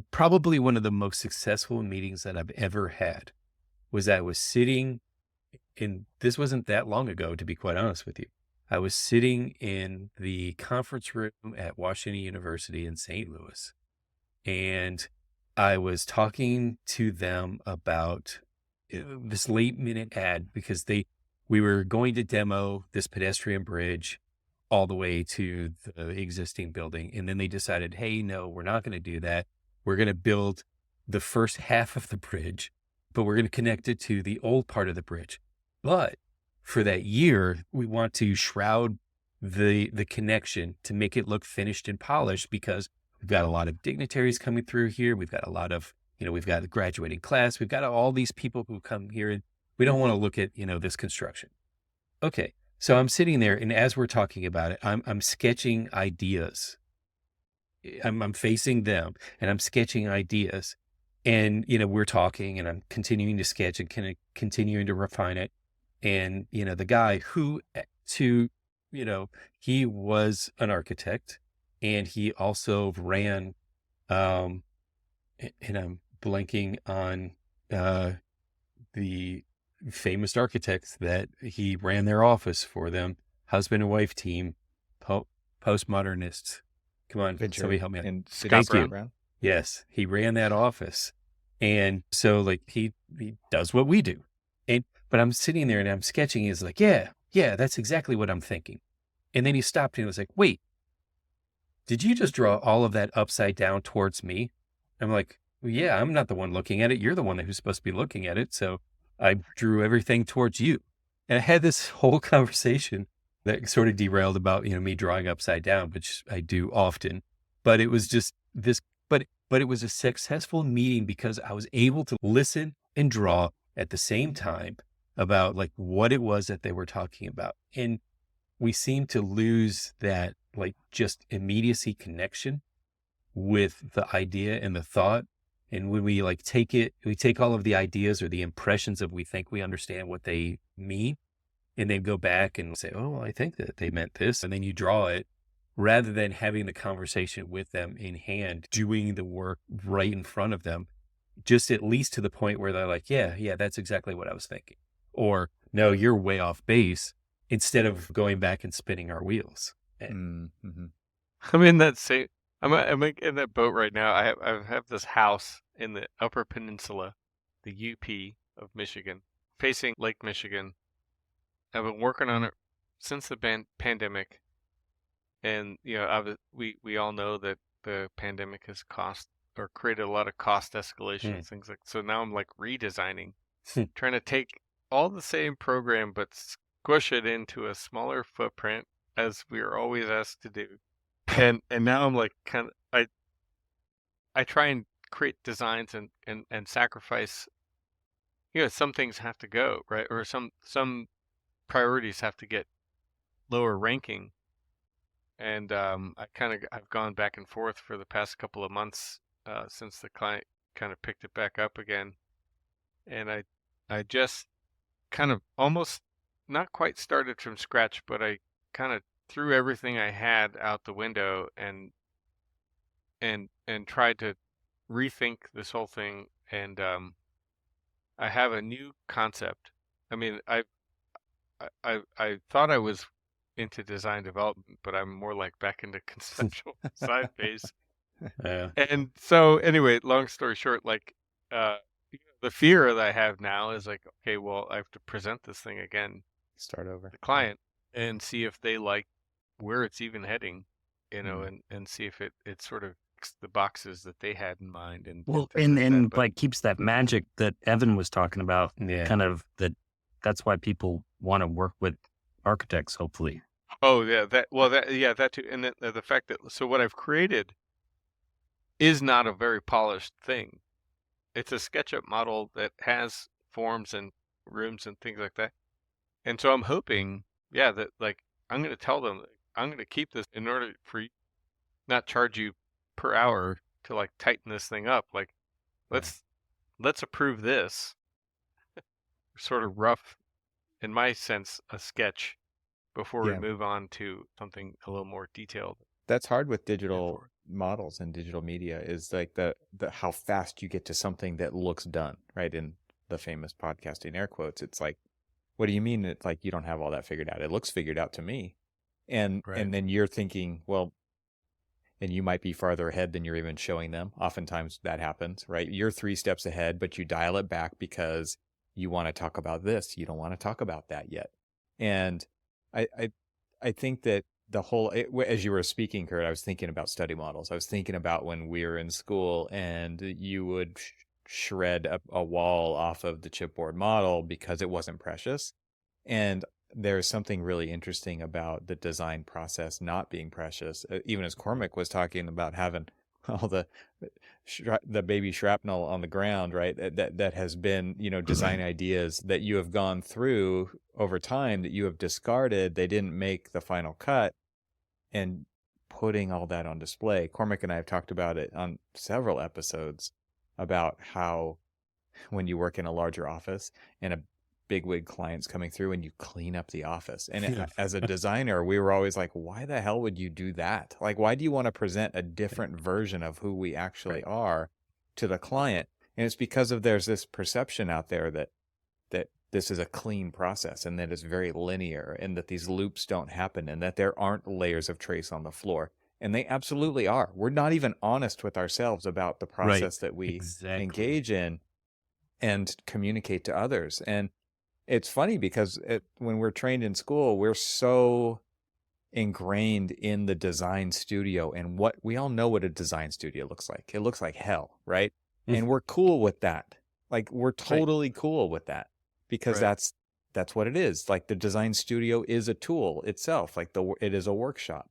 Probably one of the most successful meetings that I've ever had was I was sitting, and this wasn't that long ago, to be quite honest with you. I was sitting in the conference room at Washington University in St. Louis, and I was talking to them about this late minute ad because we were going to demo this pedestrian bridge all the way to the existing building. And then they decided, hey, no, we're not going to do that. We're going to build the first half of the bridge, but we're going to connect it to the old part of the bridge. But for that year, we want to shroud the connection to make it look finished and polished, because we've got a lot of dignitaries coming through here. We've got a lot of, we've got a graduating class. We've got all these people who come here, and we don't want to look at, this construction. Okay. So I'm sitting there, and as we're talking about it, I'm sketching ideas. I'm facing them and I'm sketching ideas, and we're talking, and I'm continuing to sketch and kind of continuing to refine it. And the guy who to he was an architect, and he also ran and I'm blanking on the famous architects that he ran their office for them, husband and wife team, postmodernists. Come on, somebody help me out. And Thank you. Brown. Yes, he ran that office. And so like he does what we do. But I'm sitting there and I'm sketching. He's like, yeah, that's exactly what I'm thinking. And then he stopped and was like, wait, did you just draw all of that upside down towards me? I'm like, well, yeah, I'm not the one looking at it. You're the one who's supposed to be looking at it. So I drew everything towards you. And I had this whole conversation that sort of derailed about, me drawing upside down, which I do often. But it was just this, but it was a successful meeting because I was able to listen and draw at the same time about like what it was that they were talking about. And we seem to lose that like just immediacy connection with the idea and the thought. And when we like we take all of the ideas or the impressions of we think we understand what they mean, and then go back and say, oh, I think that they meant this. And then you draw it rather than having the conversation with them in hand, doing the work right in front of them, just at least to the point where they're like, yeah, that's exactly what I was thinking. Or no, you're way off base, instead of going back and spinning our wheels. Mm-hmm. I'm in that same. I'm in that boat right now. I have this house in the Upper Peninsula, the UP of Michigan, facing Lake Michigan. I've been working on it since the pandemic, and we all know that the pandemic has created a lot of cost escalation and things like. So now I'm like redesigning, trying to take all the same program but squish it into a smaller footprint, as we are always asked to do. And now I'm like I try and create designs and sacrifice. Some things have to go, right? Or some priorities have to get lower ranking. And I've gone back and forth for the past couple of months since the client kind of picked it back up again. And I just kind of almost not quite started from scratch, but I kind of threw everything I had out the window and tried to rethink this whole thing. And I have a new concept. I mean, I thought I was into design development, but I'm more like back into conceptual design phase. Yeah. And so anyway, long story short, like the fear that I have now is like, okay, well, I have to present this thing again, start over to the client, and see if they like where it's even heading, and see if it sort of ticks the boxes that they had in mind. And well, things like that. and But like keeps that magic that Evan was talking about. Yeah. Kind of that's why people want to work with architects, hopefully. oh yeah, that too, and then the fact that what I've created is not a very polished thing. It's a SketchUp model that has forms and rooms and things like that. And so I'm hoping, that like I'm going to tell them I'm going to keep this in order for you, not charge you per hour to like tighten this thing up. Like let's approve this sort of rough, in my sense, a sketch before we move on to something a little more detailed. That's hard with digital models and digital media, is like the how fast you get to something that looks done, right? In the famous podcasting air quotes, it's like, what do you mean? It's like you don't have all that figured out. It looks figured out to me. And then you're thinking, well, and you might be farther ahead than you're even showing them. Oftentimes that happens, right? You're 3 steps ahead, but you dial it back because you want to talk about this. You don't want to talk about that yet. And I think that the whole, as you were speaking, Kurt, I was thinking about study models. I was thinking about when we were in school and you would shred a wall off of the chipboard model because it wasn't precious. And there's something really interesting about the design process not being precious. Even as Cormac was talking about having all the baby shrapnel on the ground, right? That has been, design ideas that you have gone through over time that you have discarded. They didn't make the final cut, and putting all that on display. Cormac and I have talked about it on several episodes about how when you work in a larger office and a bigwig client's coming through and you clean up the office. And as a designer, we were always like, why the hell would you do that? Like, why do you want to present a different version of who we actually are to the client? And it's because of there's this perception out there that this is a clean process and that it's very linear and that these loops don't happen and that there aren't layers of trace on the floor. And they absolutely are. We're not even honest with ourselves about the process that we engage in and communicate to others. And it's funny because when we're trained in school, we're so ingrained in the design studio and what we all know what a design studio looks like. It looks like hell, right? And we're cool with that. Like, we're totally cool with that because that's what it is. Like, the design studio is a tool itself. Like, it is a workshop,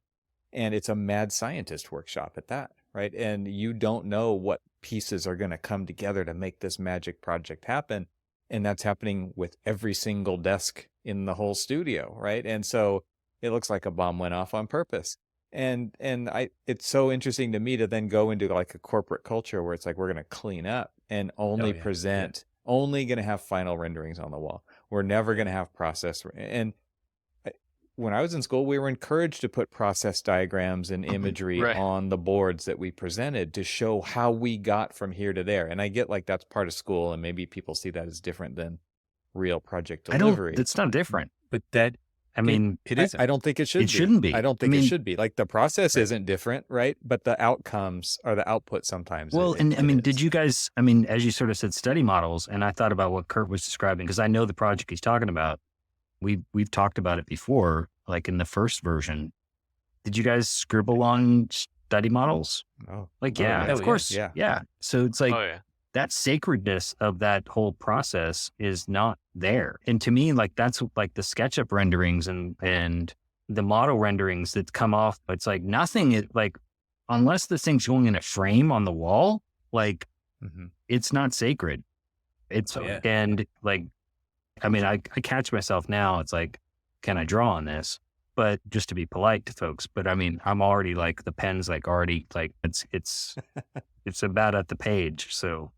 and it's a mad scientist workshop at that, right? And you don't know what pieces are going to come together to make this magic project happen. And that's happening with every single desk in the whole studio, right? And so it looks like a bomb went off on purpose. And it's so interesting to me to then go into like a corporate culture where it's like, we're going to clean up and only present, only going to have final renderings on the wall. We're never going to have process. And when I was in school, we were encouraged to put process diagrams and imagery on the boards that we presented to show how we got from here to there. And I get like that's part of school, and maybe people see that as different than real project delivery. It's not different. But that, I mean, it isn't. I don't think it should be. It shouldn't be. I don't think it should be. Like, the process isn't different, right? But the outcomes or the output sometimes. Well, did you guys, as you sort of said, study models, and I thought about what Kurt was describing, because I know the project he's talking about. We've talked about it before, like in the first version. Did you guys scribble on study models? Oh, like, of course. Yeah. So it's like that sacredness of that whole process is not there. And to me, like, that's like the SketchUp renderings and the model renderings that come off. It's like nothing is like, unless this thing's going in a frame on the wall, like it's not sacred. It's, and like, I catch myself now. It's like, can I draw on this? But just to be polite to folks, but I'm already like, the pen's like already like, it's about at the page. So.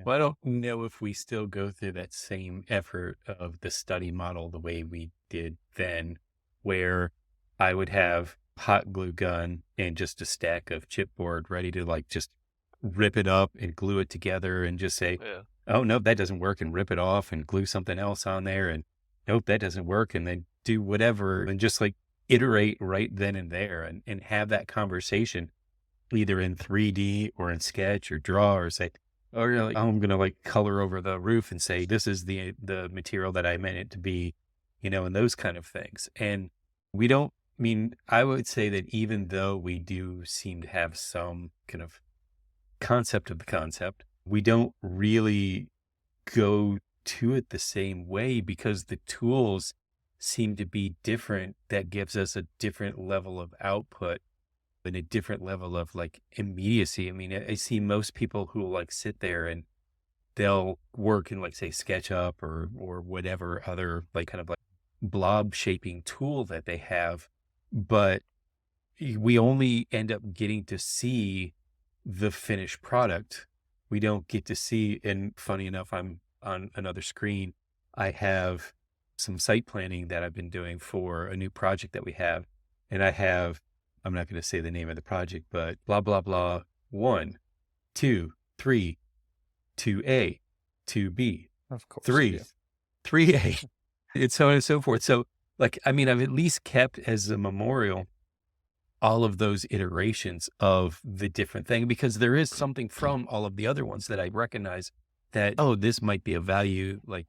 Well, I don't know if we still go through that same effort of the study model the way we did then, where I would have hot glue gun and just a stack of chipboard ready to like just rip it up and glue it together and just say, oh, no, that doesn't work, and rip it off and glue something else on there. And nope, that doesn't work. And then do whatever and just like iterate right then and there and have that conversation either in 3D or in Sketch or draw or say, or you're like, oh, I'm going to like color over the roof and say, this is the material that I meant it to be, and those kind of things. And we don't, I would say that even though we do seem to have some kind of concept of the concept, we don't really go to it the same way because the tools seem to be different. That gives us a different level of output and a different level of like immediacy. I see most people who like sit there and they'll work in like, say, SketchUp or whatever other like kind of like blob shaping tool that they have, but we only end up getting to see the finished product. We don't get to see, and funny enough, I'm on another screen. I have some site planning that I've been doing for a new project that we have. And I'm not going to say the name of the project, but blah, blah, blah, 1, 2, 3, 2A, 2B, of course, 3, 3A, and so on and so forth. So like, I've at least kept as a memorial all of those iterations of the different thing, because there is something from all of the other ones that I recognize that, oh, this might be of value, like,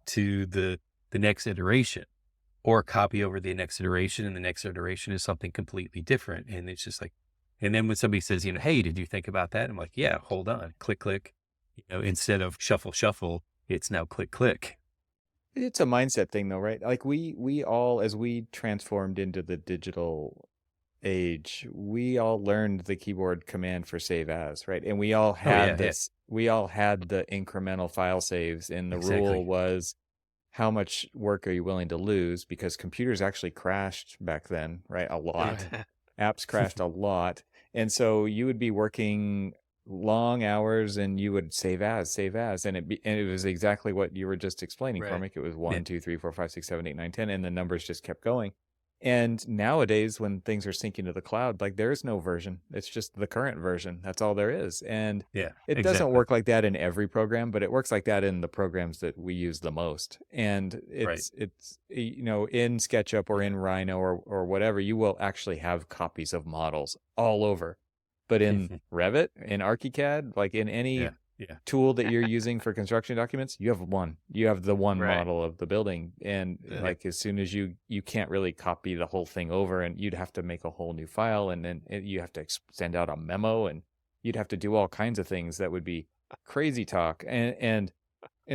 to the next iteration, or copy over the next iteration, and the next iteration is something completely different. And it's just like, and then when somebody says, hey, did you think about that? I'm like, yeah, hold on, click, click, instead of shuffle, shuffle, it's now click, click. It's a mindset thing though, right? Like we all, as we transformed into the digital age, we all learned the keyboard command for save as, right? And we all had we all had the incremental file saves, and the rule was, how much work are you willing to lose? Because computers actually crashed back then, right? A lot. apps crashed a lot. And so you would be working long hours and you would save as, and it was exactly what you were just explaining, Right. Cormac. It was Yeah. 1, 2, 3, 4, 5, 6, 7, 8, 9, 10, and the numbers just kept going. And nowadays, when things are syncing to the cloud, like there is no version. It's just the current version. That's all there is. And Yeah. it doesn't Exactly. work like that in every program, but it works like that in the programs that we use the most. And it's you know, in SketchUp or in Rhino or whatever, you will actually have copies of models all over. But in Revit, in ArchiCAD, like in any Yeah. tool that you're using for construction documents, you have one. You have the one Right. model of the building, and Yeah. like as soon as you can't really copy the whole thing over, and you'd have to make a whole new file, and then you have to send out a memo, and you'd have to do all kinds of things that would be crazy talk. And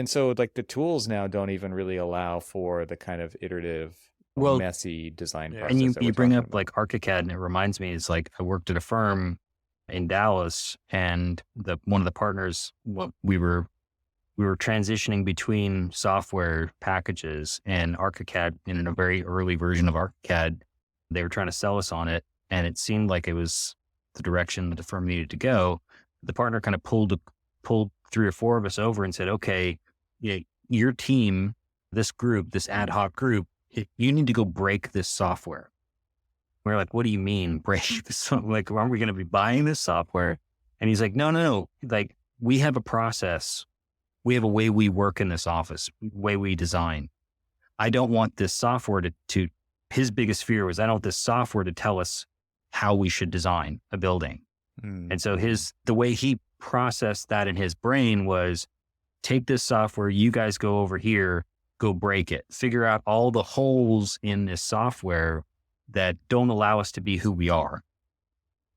so like the tools now don't even really allow for the kind of iterative, Well, messy design Yeah. process. and you that we're bring talking up about. like ArchiCAD, and it reminds me, it's like I worked at a firm in Dallas, and one of the partners, we were transitioning between software packages, and ArchiCAD, in a very early version of ArchiCAD, they were trying to sell us on it, and it seemed like it was the direction that the firm needed to go. The partner kind of pulled 3 or 4 of us over and said, "Okay, your team, this group, this ad hoc group, you need to go break this software." We're like, "What do you mean break this? Like, aren't we going to be buying this software?" And he's like, no. Like, we have a process. We have a way we work in this office, way we design. I don't want this software to his biggest fear was, I don't want this software to tell us how we should design a building. And so the way he processed that in his brain was, take this software, you guys go over here, go break it, figure out all the holes in this software that don't allow us to be who we are.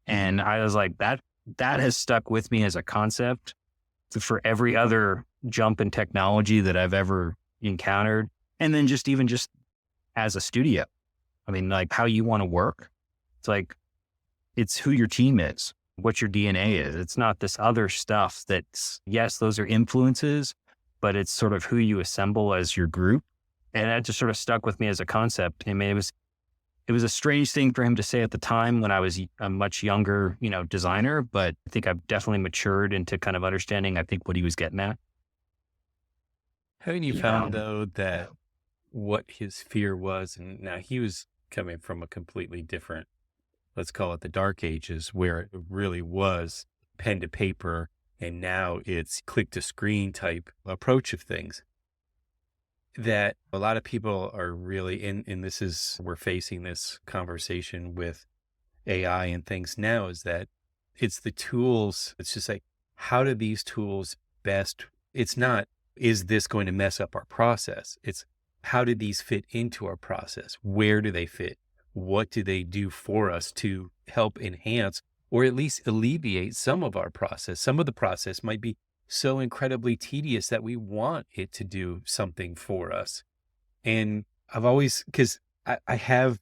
And I was like, that has stuck with me as a concept for every other jump in technology that I've ever encountered. And then just as a studio, I mean, like how you want to work. It's like, it's who your team is, what your DNA is. It's not this other stuff that's, yes, those are influences, but it's sort of who you assemble as your group. And that just sort of stuck with me as a concept. I mean, it was a strange thing for him to say at the time when I was a much younger, designer, but I think I've definitely matured into kind of understanding, I think, what he was getting at. Haven't you found, though, that what his fear was, and now he was coming from a completely different, let's call it the dark ages, where it really was pen to paper, and now it's click to screen type approach of things, that a lot of people are really in this is, we're facing this conversation with AI and things now, is that it's the tools. It's just like, how do these tools best, it's not, is this going to mess up our process? It's how do these fit into our process? Where do they fit? What do they do for us to help enhance or at least alleviate some of our process? Some of the process might be so incredibly tedious that we want it to do something for us. And I've always, because I have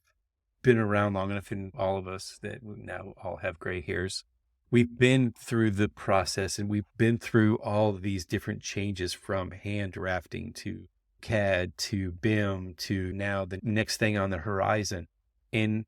been around long enough, in all of us that now all have gray hairs, we've been through the process, and we've been through all of these different changes, from hand drafting to CAD to BIM to now the next thing on the horizon. And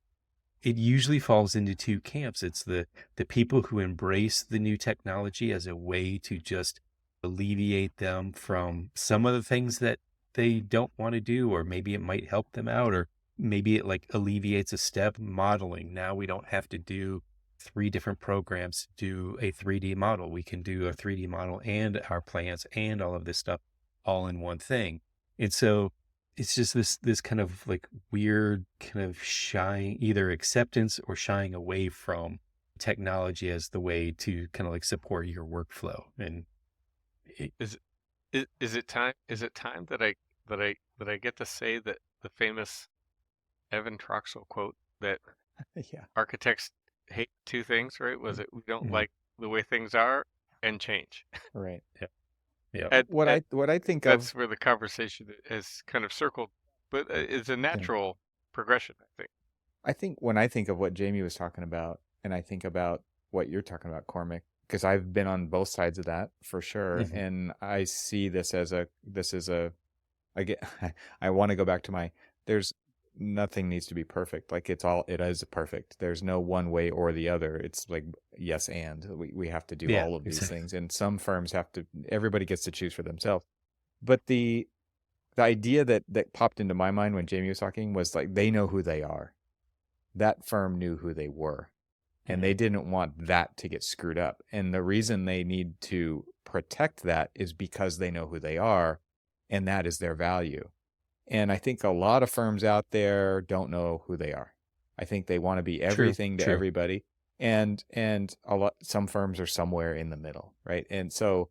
it usually falls into 2 camps. It's the people who embrace the new technology as a way to just alleviate them from some of the things that they don't want to do, or maybe it might help them out, or maybe it like alleviates a step. Modeling. Now we don't have to do 3 different programs to do a 3D model. We can do a 3D model and our plans and all of this stuff all in one thing. And so it's just this kind of like weird kind of shying, either acceptance or shying away from technology as the way to kind of like support your workflow. And Is it time that I get to say that the famous Evan Troxel quote that Yeah. architects hate 2 things, right? Was it, we don't Mhm. like the way things are, and change. Right. yeah, And What I think of, that's where the conversation has kind of circled, but it's a natural progression, I think. I think when I think of what Jamie was talking about, and I think about what you're talking about, Cormac, because I've been on both sides of that for sure, Mhm. and I see this as I want to go back to there's nothing needs to be perfect. Like it is perfect. There's no one way or the other. It's like yes, and we have to do Yeah, all of these exactly. things, and some firms have to. Everybody gets to choose for themselves. But the idea that popped into my mind when Jamie was talking was like they know who they are. That firm knew who they were, and they didn't want that to get screwed up. And the reason they need to protect that is because they know who they are, and that is their value. And I think a lot of firms out there don't know who they are. I think they want to be everything to true. everybody, and some firms are somewhere in the middle, right? And so,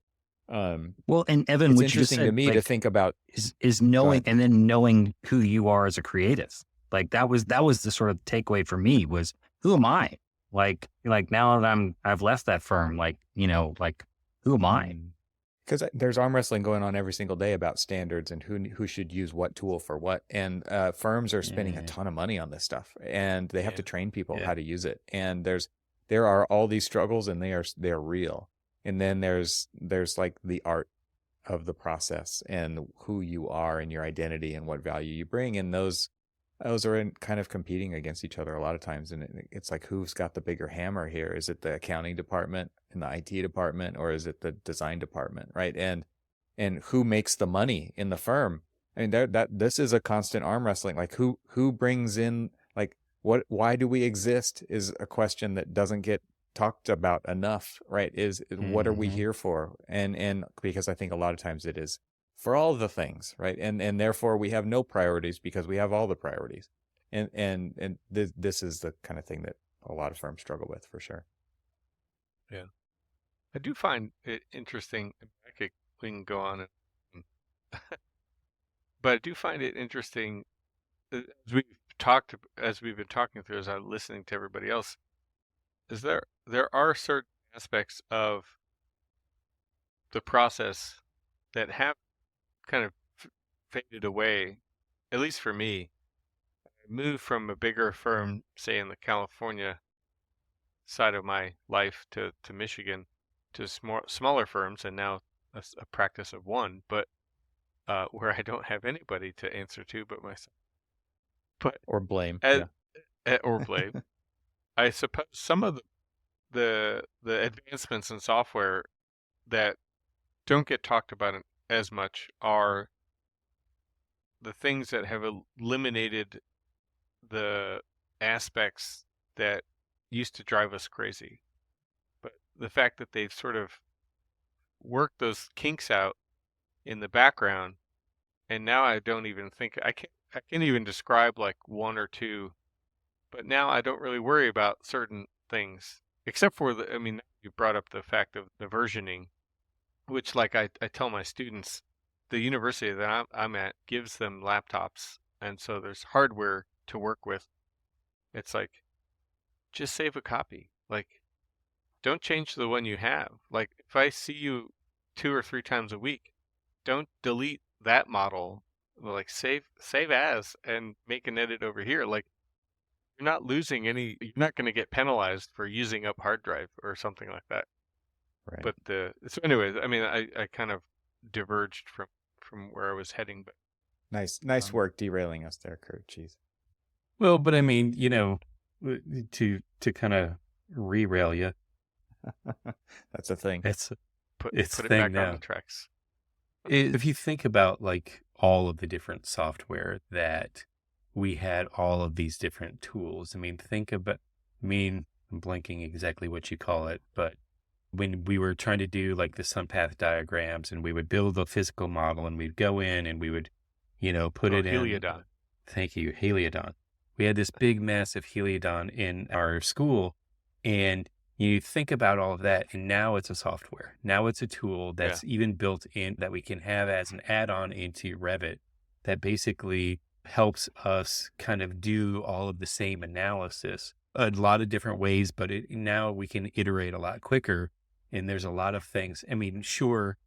Well, and Evan, it's what you just interesting to said, me to like, think about. is Go knowing, ahead. and then knowing who you are as a creative. Like that was the sort of takeaway for me was, who am I? Like now that I've left that firm, like, you know, like, who am I? Because there's arm wrestling going on every single day about standards and who should use what tool for what. And firms are spending a ton of money on this stuff, and they have to train people how to use it. And there are all these struggles, and they're real. And then there's like the art of the process and who you are and your identity and what value you bring. And those are kind of competing against each other a lot of times. And it's like, who's got the bigger hammer here? Is it the accounting department and the IT department, or is it the design department? Right. And who makes the money in the firm? I mean, this is a constant arm wrestling. Like who brings in, like, why do we exist is a question that doesn't get talked about enough, right? Is what are we here for? And because I think a lot of times it is for all the things, right? And therefore we have no priorities because we have all the priorities. And this is the kind of thing that a lot of firms struggle with, for sure. Yeah. I do find it interesting. We can go on, but I do find it interesting as we've been talking through, as I'm listening to everybody else, is there are certain aspects of the process that have kind of faded away, at least for me. I moved from a bigger firm, say in the California side of my life, to Michigan, to smaller firms, and now a practice of one, but where I don't have anybody to answer to but myself. But Or blame. or blame. I suppose some of the advancements in software that don't get talked about as much are the things that have eliminated the aspects that used to drive us crazy. But the fact that they've sort of worked those kinks out in the background, and now I don't even think I can't even describe like one or two, but now I don't really worry about certain things, except for you brought up the fact of the versioning, which, like, I tell my students, the university that I'm at gives them laptops, and so there's hardware to work with. It's like, just save a copy. Like, don't change the one you have. Like, if I see you 2 or 3 times a week, don't delete that model. Like, save as and make an edit over here. Like, you're not losing any. You're not going to get penalized for using up hard drive or something like that. Right. But so anyways, I mean, I kind of diverged from where I was heading, but Nice work derailing us there, Kurt. Jeez. Well, but I mean, you know, to kind of re-rail you, That's a thing. it's put a it thing back now. on the tracks. If you think about like all of the different software that we had, all of these different tools, I mean, I'm blanking exactly what you call it, but when we were trying to do like the sun path diagrams, and we would build a physical model, and we'd go in and we would, you know, put it in. Heliodon. Thank you, Heliodon. We had this big, massive Heliodon in our school, and you think about all of that, and now it's a software. Now it's a tool that's even built in that we can have as an add-on into Revit that basically helps us kind of do all of the same analysis a lot of different ways, but now we can iterate a lot quicker. And there's a lot of things. I mean, sure,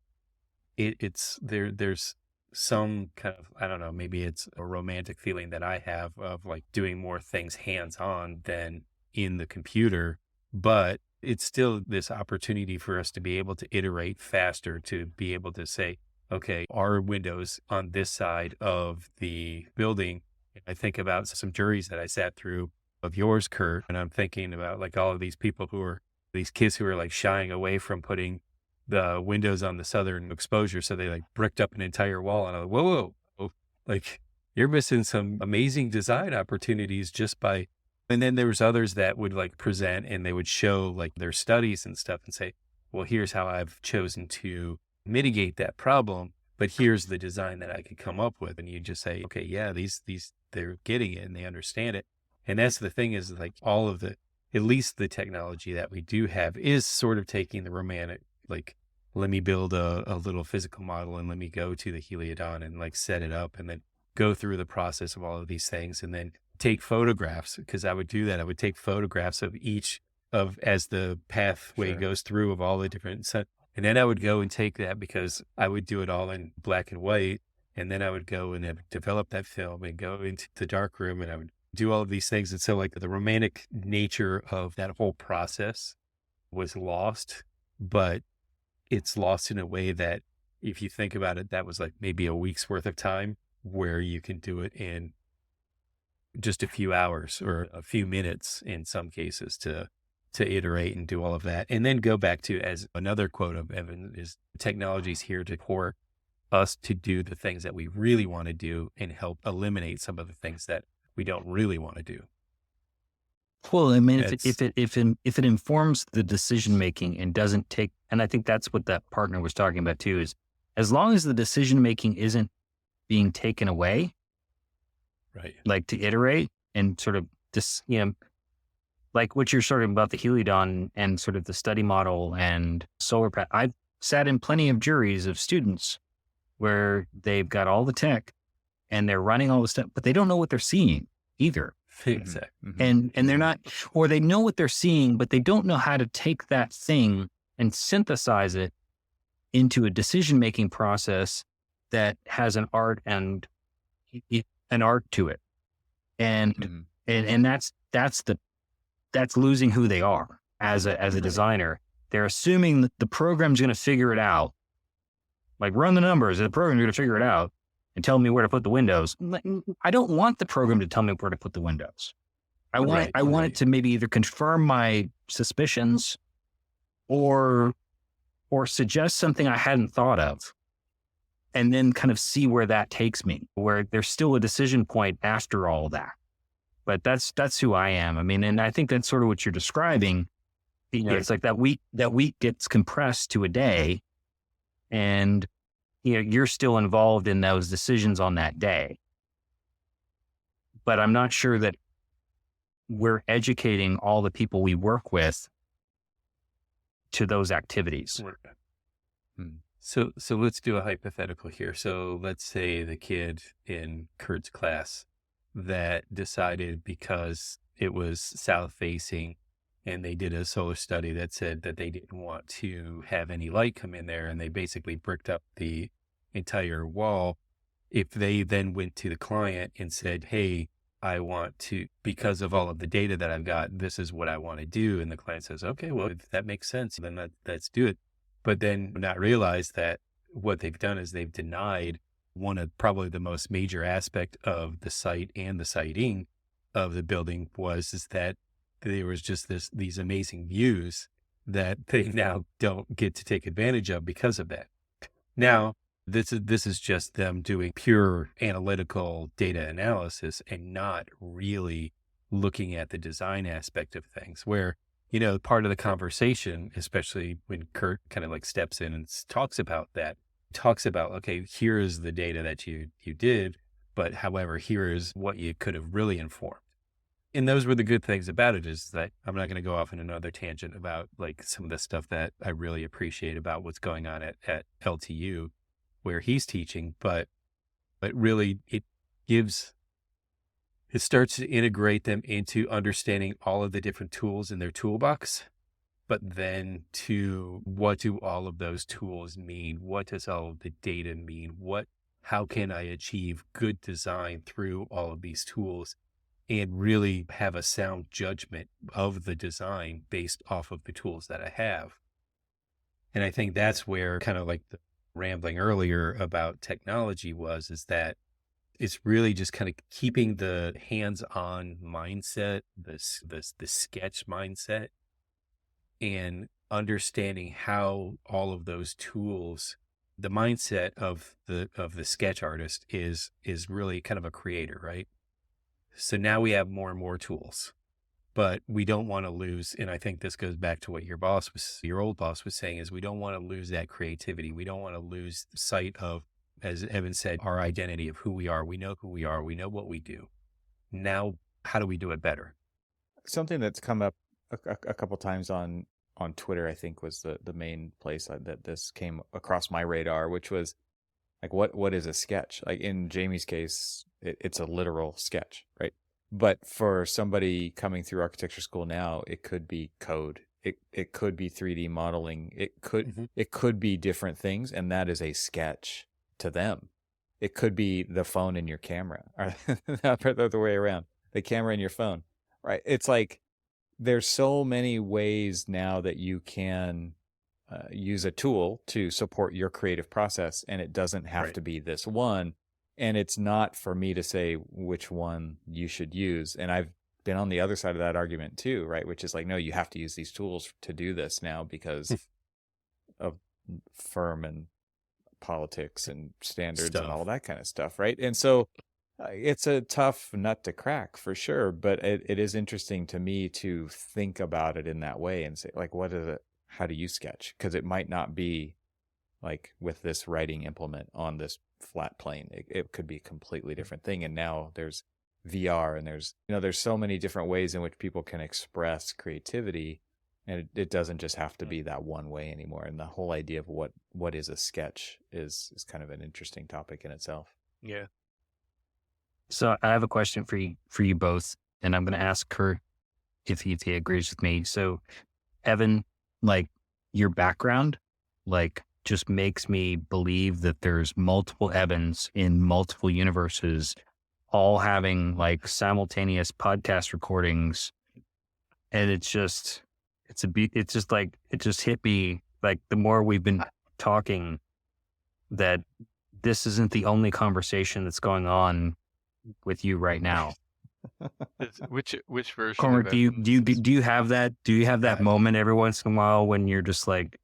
there's some kind of, I don't know, maybe it's a romantic feeling that I have of like doing more things hands-on than in the computer, but it's still this opportunity for us to be able to iterate faster, to be able to say, okay, our windows on this side of the building I think about some juries that I sat through of yours, Kurt, and I'm thinking about like all of these people these kids who are like shying away from putting the windows on the southern exposure. So they like bricked up an entire wall, and I'm like, whoa, like you're missing some amazing design opportunities just by, and then there was others that would like present and they would show like their studies and stuff and say, well, here's how I've chosen to mitigate that problem, but here's the design that I could come up with. And you just say, okay, yeah, these, they're getting it and they understand it. And that's the thing is like all of at least the technology that we do have is sort of taking the romantic, like, let me build a little physical model and let me go to the Heliodon and like set it up and then go through the process of all of these things and then take photographs, because I would do that. I would take photographs of each as the pathway goes through of all the different, and then I would go and take that, because I would do it all in black and white. And then I would go and develop that film and go into the dark room and I would do all of these things. And so like the romantic nature of that whole process was lost, but it's lost in a way that if you think about it, that was like maybe a week's worth of time where you can do it in just a few hours or a few minutes in some cases to iterate and do all of that. And then go back to, as another quote of Evan is, technology's here to pour us to do the things that we really want to do and help eliminate some of the things that we don't really want to do. Well, I mean, if it informs the decision making and doesn't take, and I think that's what that partner was talking about too, is as long as the decision making isn't being taken away, right? Like to iterate and sort of this, like what you're sort of about the Heliodon and sort of the study model and solar panel. I've sat in plenty of juries of students where they've got all the tech and they're running all the stuff, but they don't know what they're seeing either. Exactly. And they're not, or they know what they're seeing, but they don't know how to take that thing and synthesize it into a decision-making process that has an art and an art to it. And that's losing who they are as a designer. They're assuming that the program's going to figure it out. Like run the numbers, and the program's going to figure it out and tell me where to put the windows. I don't want the program to tell me where to put the windows. I want it to maybe either confirm my suspicions or suggest something I hadn't thought of, and then kind of see where that takes me, where there's still a decision point after all that. But that's who I am. I mean, and I think that's sort of what you're describing. It's like that week gets compressed to a day, and you're still involved in those decisions on that day. But I'm not sure that we're educating all the people we work with to those activities. So let's do a hypothetical here. So let's say the kid in Kurt's class that decided, because it was south facing and they did a solar study that said that they didn't want to have any light come in there, and they basically bricked up the entire wall. If they then went to the client and said, hey, I want to, because of all of the data that I've got, this is what I want to do. And the client says, okay, well, if that makes sense, then let's do it. But then not realize that what they've done is they've denied one of probably the most major aspect of the site and the siting of the building is that there was just these amazing views that they now don't get to take advantage of because of that. Now, this is just them doing pure analytical data analysis and not really looking at the design aspect of things, where, part of the conversation, especially when Kurt kind of like steps in and talks about, okay, here is the data that you did, but however, here is what you could have really informed. And those were the good things about it, is that I'm not going to go off in another tangent about like some of the stuff that I really appreciate about what's going on at LTU where he's teaching, but really it starts to integrate them into understanding all of the different tools in their toolbox, but then to what do all of those tools mean? What does all of the data mean? How can I achieve good design through all of these tools and really have a sound judgment of the design based off of the tools that I have? And I think that's where kind of like the rambling earlier about technology is that it's really just kind of keeping the hands-on mindset, the sketch mindset, and understanding how all of those tools, the mindset of the sketch artist is really kind of a creator, right? So now we have more and more tools, but we don't want to lose. And I think this goes back to what your old boss was saying, is we don't want to lose that creativity. We don't want to lose sight of, as Evan said, our identity of who we are. We know who we are. We know what we do. Now, how do we do it better? Something that's come up a couple times on Twitter, I think, was the main place that this came across my radar, which was like, what is a sketch? Like in Jamie's case, it's a literal sketch, right? But for somebody coming through architecture school now, it could be code. It could be 3D modeling. It could be different things, and that is a sketch to them. It could be the phone in your camera, or the other way around, the camera in your phone, right? It's like there's so many ways now that you can use a tool to support your creative process, and it doesn't have to be this one. And it's not for me to say which one you should use. And I've been on the other side of that argument too, right? Which is like, no, you have to use these tools to do this now because of firm and politics and standards and all that kind of stuff, right? And so it's a tough nut to crack for sure, but it is interesting to me to think about it in that way and say, like, what is it? How do you sketch? Because it might not be like with this writing implement on this flat plane. It could be a completely different thing. And now there's VR, and there's so many different ways in which people can express creativity, and it doesn't just have to be that one way anymore. And the whole idea of what is a sketch is kind of an interesting topic in itself. Yeah. So I have a question for you both, and I'm going to ask her if he agrees with me. So Evan, like your background, like just makes me believe that there's multiple Evans in multiple universes, all having like simultaneous podcast recordings. And it just hit me like the more we've been talking that this isn't the only conversation that's going on with you right now. Which version? Cormac, do you have that? Do you have that moment every once in a while when you're just like,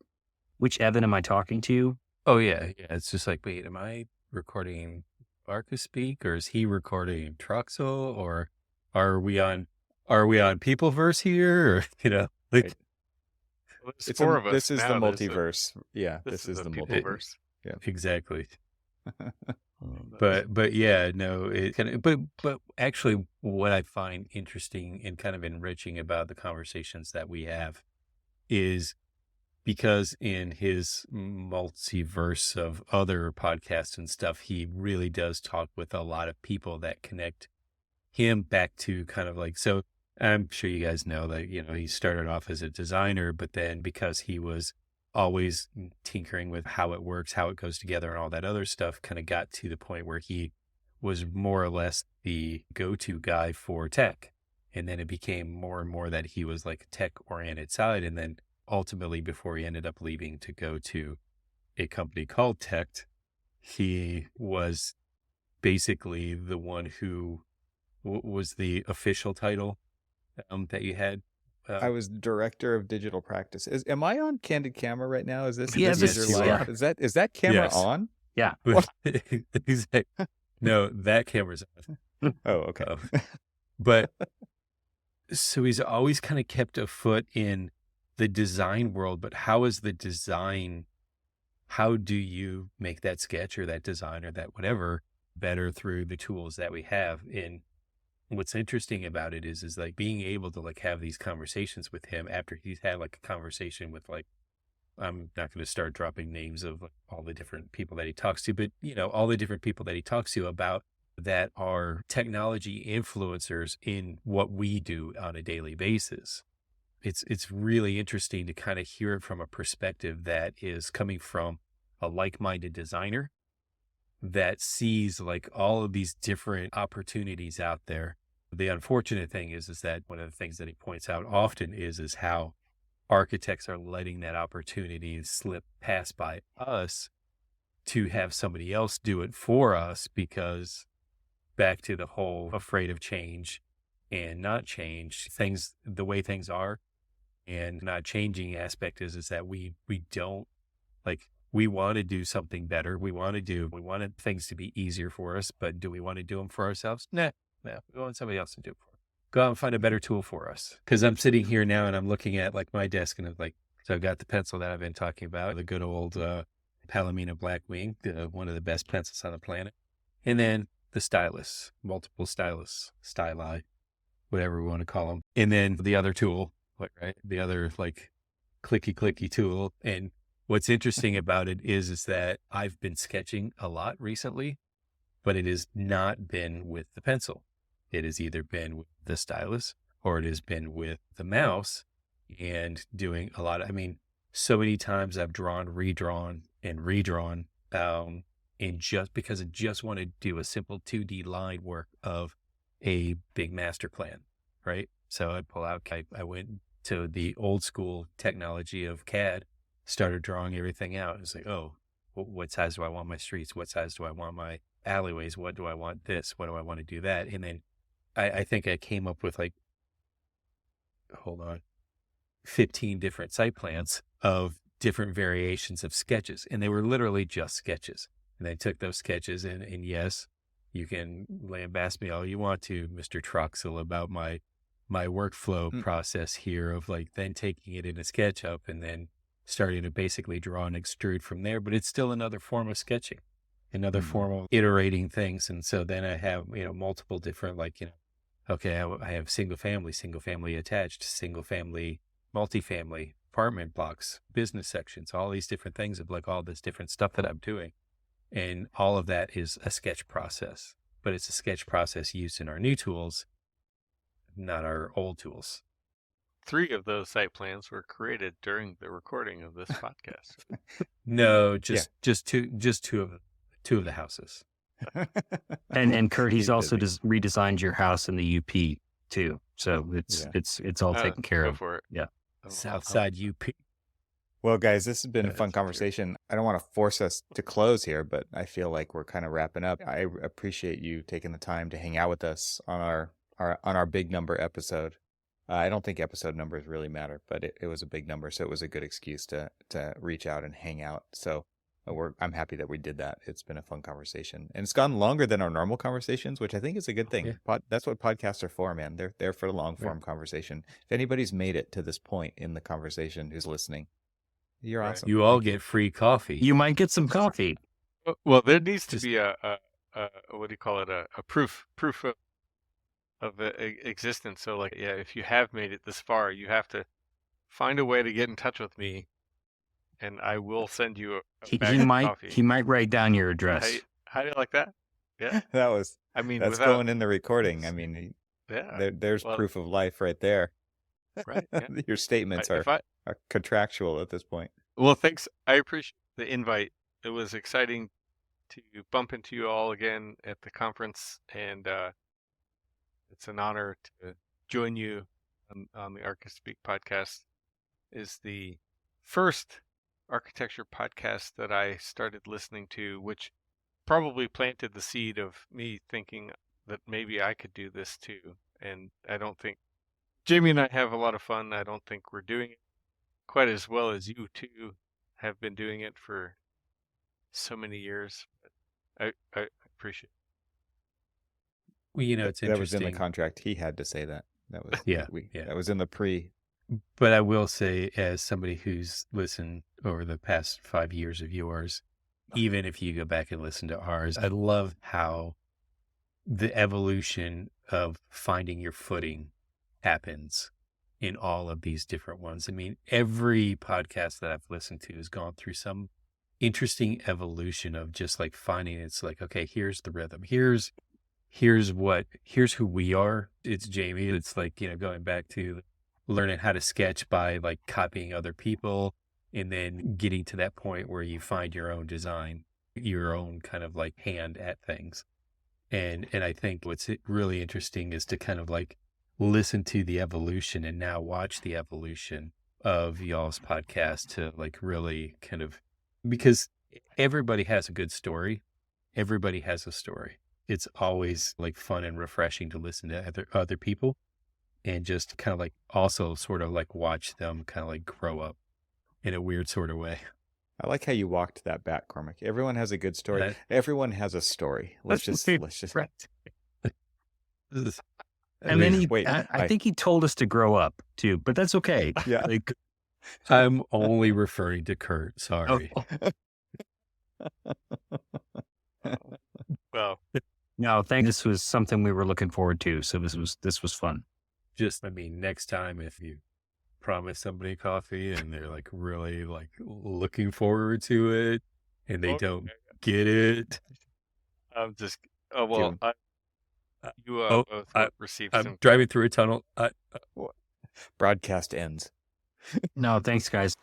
which Evan am I talking to? Oh yeah. It's just like, wait, am I recording Archispeak, or is he recording Truxel, or are we on Peopleverse here, or like. Well, there's four of us. This is the now. multiverse. This is the Peopleverse. Yeah, exactly. But yeah, no, it kind of, but actually what I find interesting and kind of enriching about the conversations that we have is because in his multiverse of other podcasts and stuff, he really does talk with a lot of people that connect him back to kind of like, so I'm sure you guys know that, he started off as a designer, but then because he was always tinkering with how it works, how it goes together and all that other stuff, kind of got to the point where he was more or less the go-to guy for tech. And then it became more and more that he was like a tech-oriented side. And then ultimately, before he ended up leaving to go to a company called Tech, he was basically the one who was the official title that you had. I was director of digital practice. Am I on candid camera right now? Is this? Yeah, this is your life? Is that camera on? Yeah. No, that camera's on. Oh, okay. But so he's always kind of kept a foot in the design world, but how is the design? How do you make that sketch or that design or that whatever better through the tools that we have? And what's interesting about it is like being able to like have these conversations with him after he's had like a conversation with like, I'm not going to start dropping names of all the different people that he talks to, but all the different people that he talks to about that are technology influencers in what we do on a daily basis. It's really interesting to kind of hear it from a perspective that is coming from a like-minded designer that sees like all of these different opportunities out there. The unfortunate thing is that one of the things that he points out often is how architects are letting that opportunity slip past by us to have somebody else do it for us because back to the whole afraid of change and not change things the way things are, and not changing aspect is that we don't like, we want to do something better. We wanted things to be easier for us, but do we want to do them for ourselves? Nah. We want somebody else to do it for us. Go out and find a better tool for us. Because I'm sitting here now and I'm looking at like my desk and I'm like, so I've got the pencil that I've been talking about, the good old Palomino Blackwing, one of the best pencils on the planet. And then the stylus, multiple stylus, styli, whatever we want to call them. And then the other tool, right? The other like clicky tool. And what's interesting about it is that I've been sketching a lot recently, but it has not been with the pencil. It has either been with the stylus or it has been with the mouse, and doing a lot of, so many times I've drawn, redrawn, and redrawn, and just because I just want to do a simple 2D line work of a big master plan, right? So I'd pull out, I went to the old school technology of CAD, started drawing everything out. It's like, oh, what size do I want my streets? What size do I want my alleyways? What do I want this? What do I want to do that? And then I think I came up with 15 different site plans of different variations of sketches. And they were literally just sketches. And I took those sketches and yes, you can lambast me all you want to, Mr. Troxel, about my workflow process here of then taking it in a SketchUp and then starting to basically draw and extrude from there. But it's still another form of sketching, another form of iterating things. And so then I have, multiple different, okay, I have single family attached, single family, multifamily, apartment blocks, business sections, all these different things of all this different stuff that I'm doing. And all of that is a sketch process, but it's a sketch process used in our new tools, not our old tools. 3 of those site plans were created during the recording of this podcast. No, just two of the houses. And Kurt, he's also redesigned your house in the UP too. So it's all taken care go of. for it. Yeah. Southside UP. Well, guys, this has been a fun That's conversation. I don't want to force us to close here, but I feel like we're kind of wrapping up. I appreciate you taking the time to hang out with us on our big number episode. I don't think episode numbers really matter, but it was a big number, so it was a good excuse to reach out and hang out. So I'm happy that we did that. It's been a fun conversation, and it's gone longer than our normal conversations, which I think is a good thing. Yeah. That's what podcasts are for, man. They're there for the long form conversation. If anybody's made it to this point in the conversation who's listening, you're awesome. You all get free coffee. You might get some coffee. Well, there needs to be a what do you call it? A proof of existence. So if you have made it this far, you have to find a way to get in touch with me, and I will send you a bag of coffee. He might write down your address. How do you like that? Yeah. That's without, going in the recording. yeah. There's proof of life right there. Right. Yeah. Your statements are contractual at this point. Well, thanks. I appreciate the invite. It was exciting to bump into you all again at the conference, and it's an honor to join you on the Archispeak podcast. Is the first architecture podcast that I started listening to, which probably planted the seed of me thinking that maybe I could do this too. And I don't think Jamie and I have a lot of fun. I don't think we're doing it quite as well as you two have been doing it for so many years. But I appreciate it. Well, it's interesting. That was in the contract. He had to say that. That was that was in the pre. But I will say, as somebody who's listened over the past 5 years of yours, even if you go back and listen to ours, I love how the evolution of finding your footing happens in all of these different ones. Every podcast that I've listened to has gone through some interesting evolution of just finding it's okay, here's the rhythm. Here's who we are. It's Jamie. It's going back to learning how to sketch by copying other people, and then getting to that point where you find your own design, your own kind of hand at things. And I think what's really interesting is to kind of listen to the evolution and now watch the evolution of y'all's podcast to really kind of, because everybody has a good story. Everybody has a story. it's always like fun and refreshing to listen to other people and just kind of like also sort of like watch them kind of like grow up in a weird sort of way. I like how you walked that back, Cormac. Everyone has a good story. That- Everyone has a story. Let's just Right. This is- And then Wait, I think he told us to grow up too, but that's okay. Yeah. Like, I'm only referring to Kurt. Sorry. Well, no, this was something we were looking forward to. So this was fun. Just, I mean, next time if you promise somebody coffee and they're like really like looking forward to it and they don't get it. I'm just. Oh well, Give you Oh, both received some. I'm driving through a tunnel. Broadcast ends. No, thanks, guys.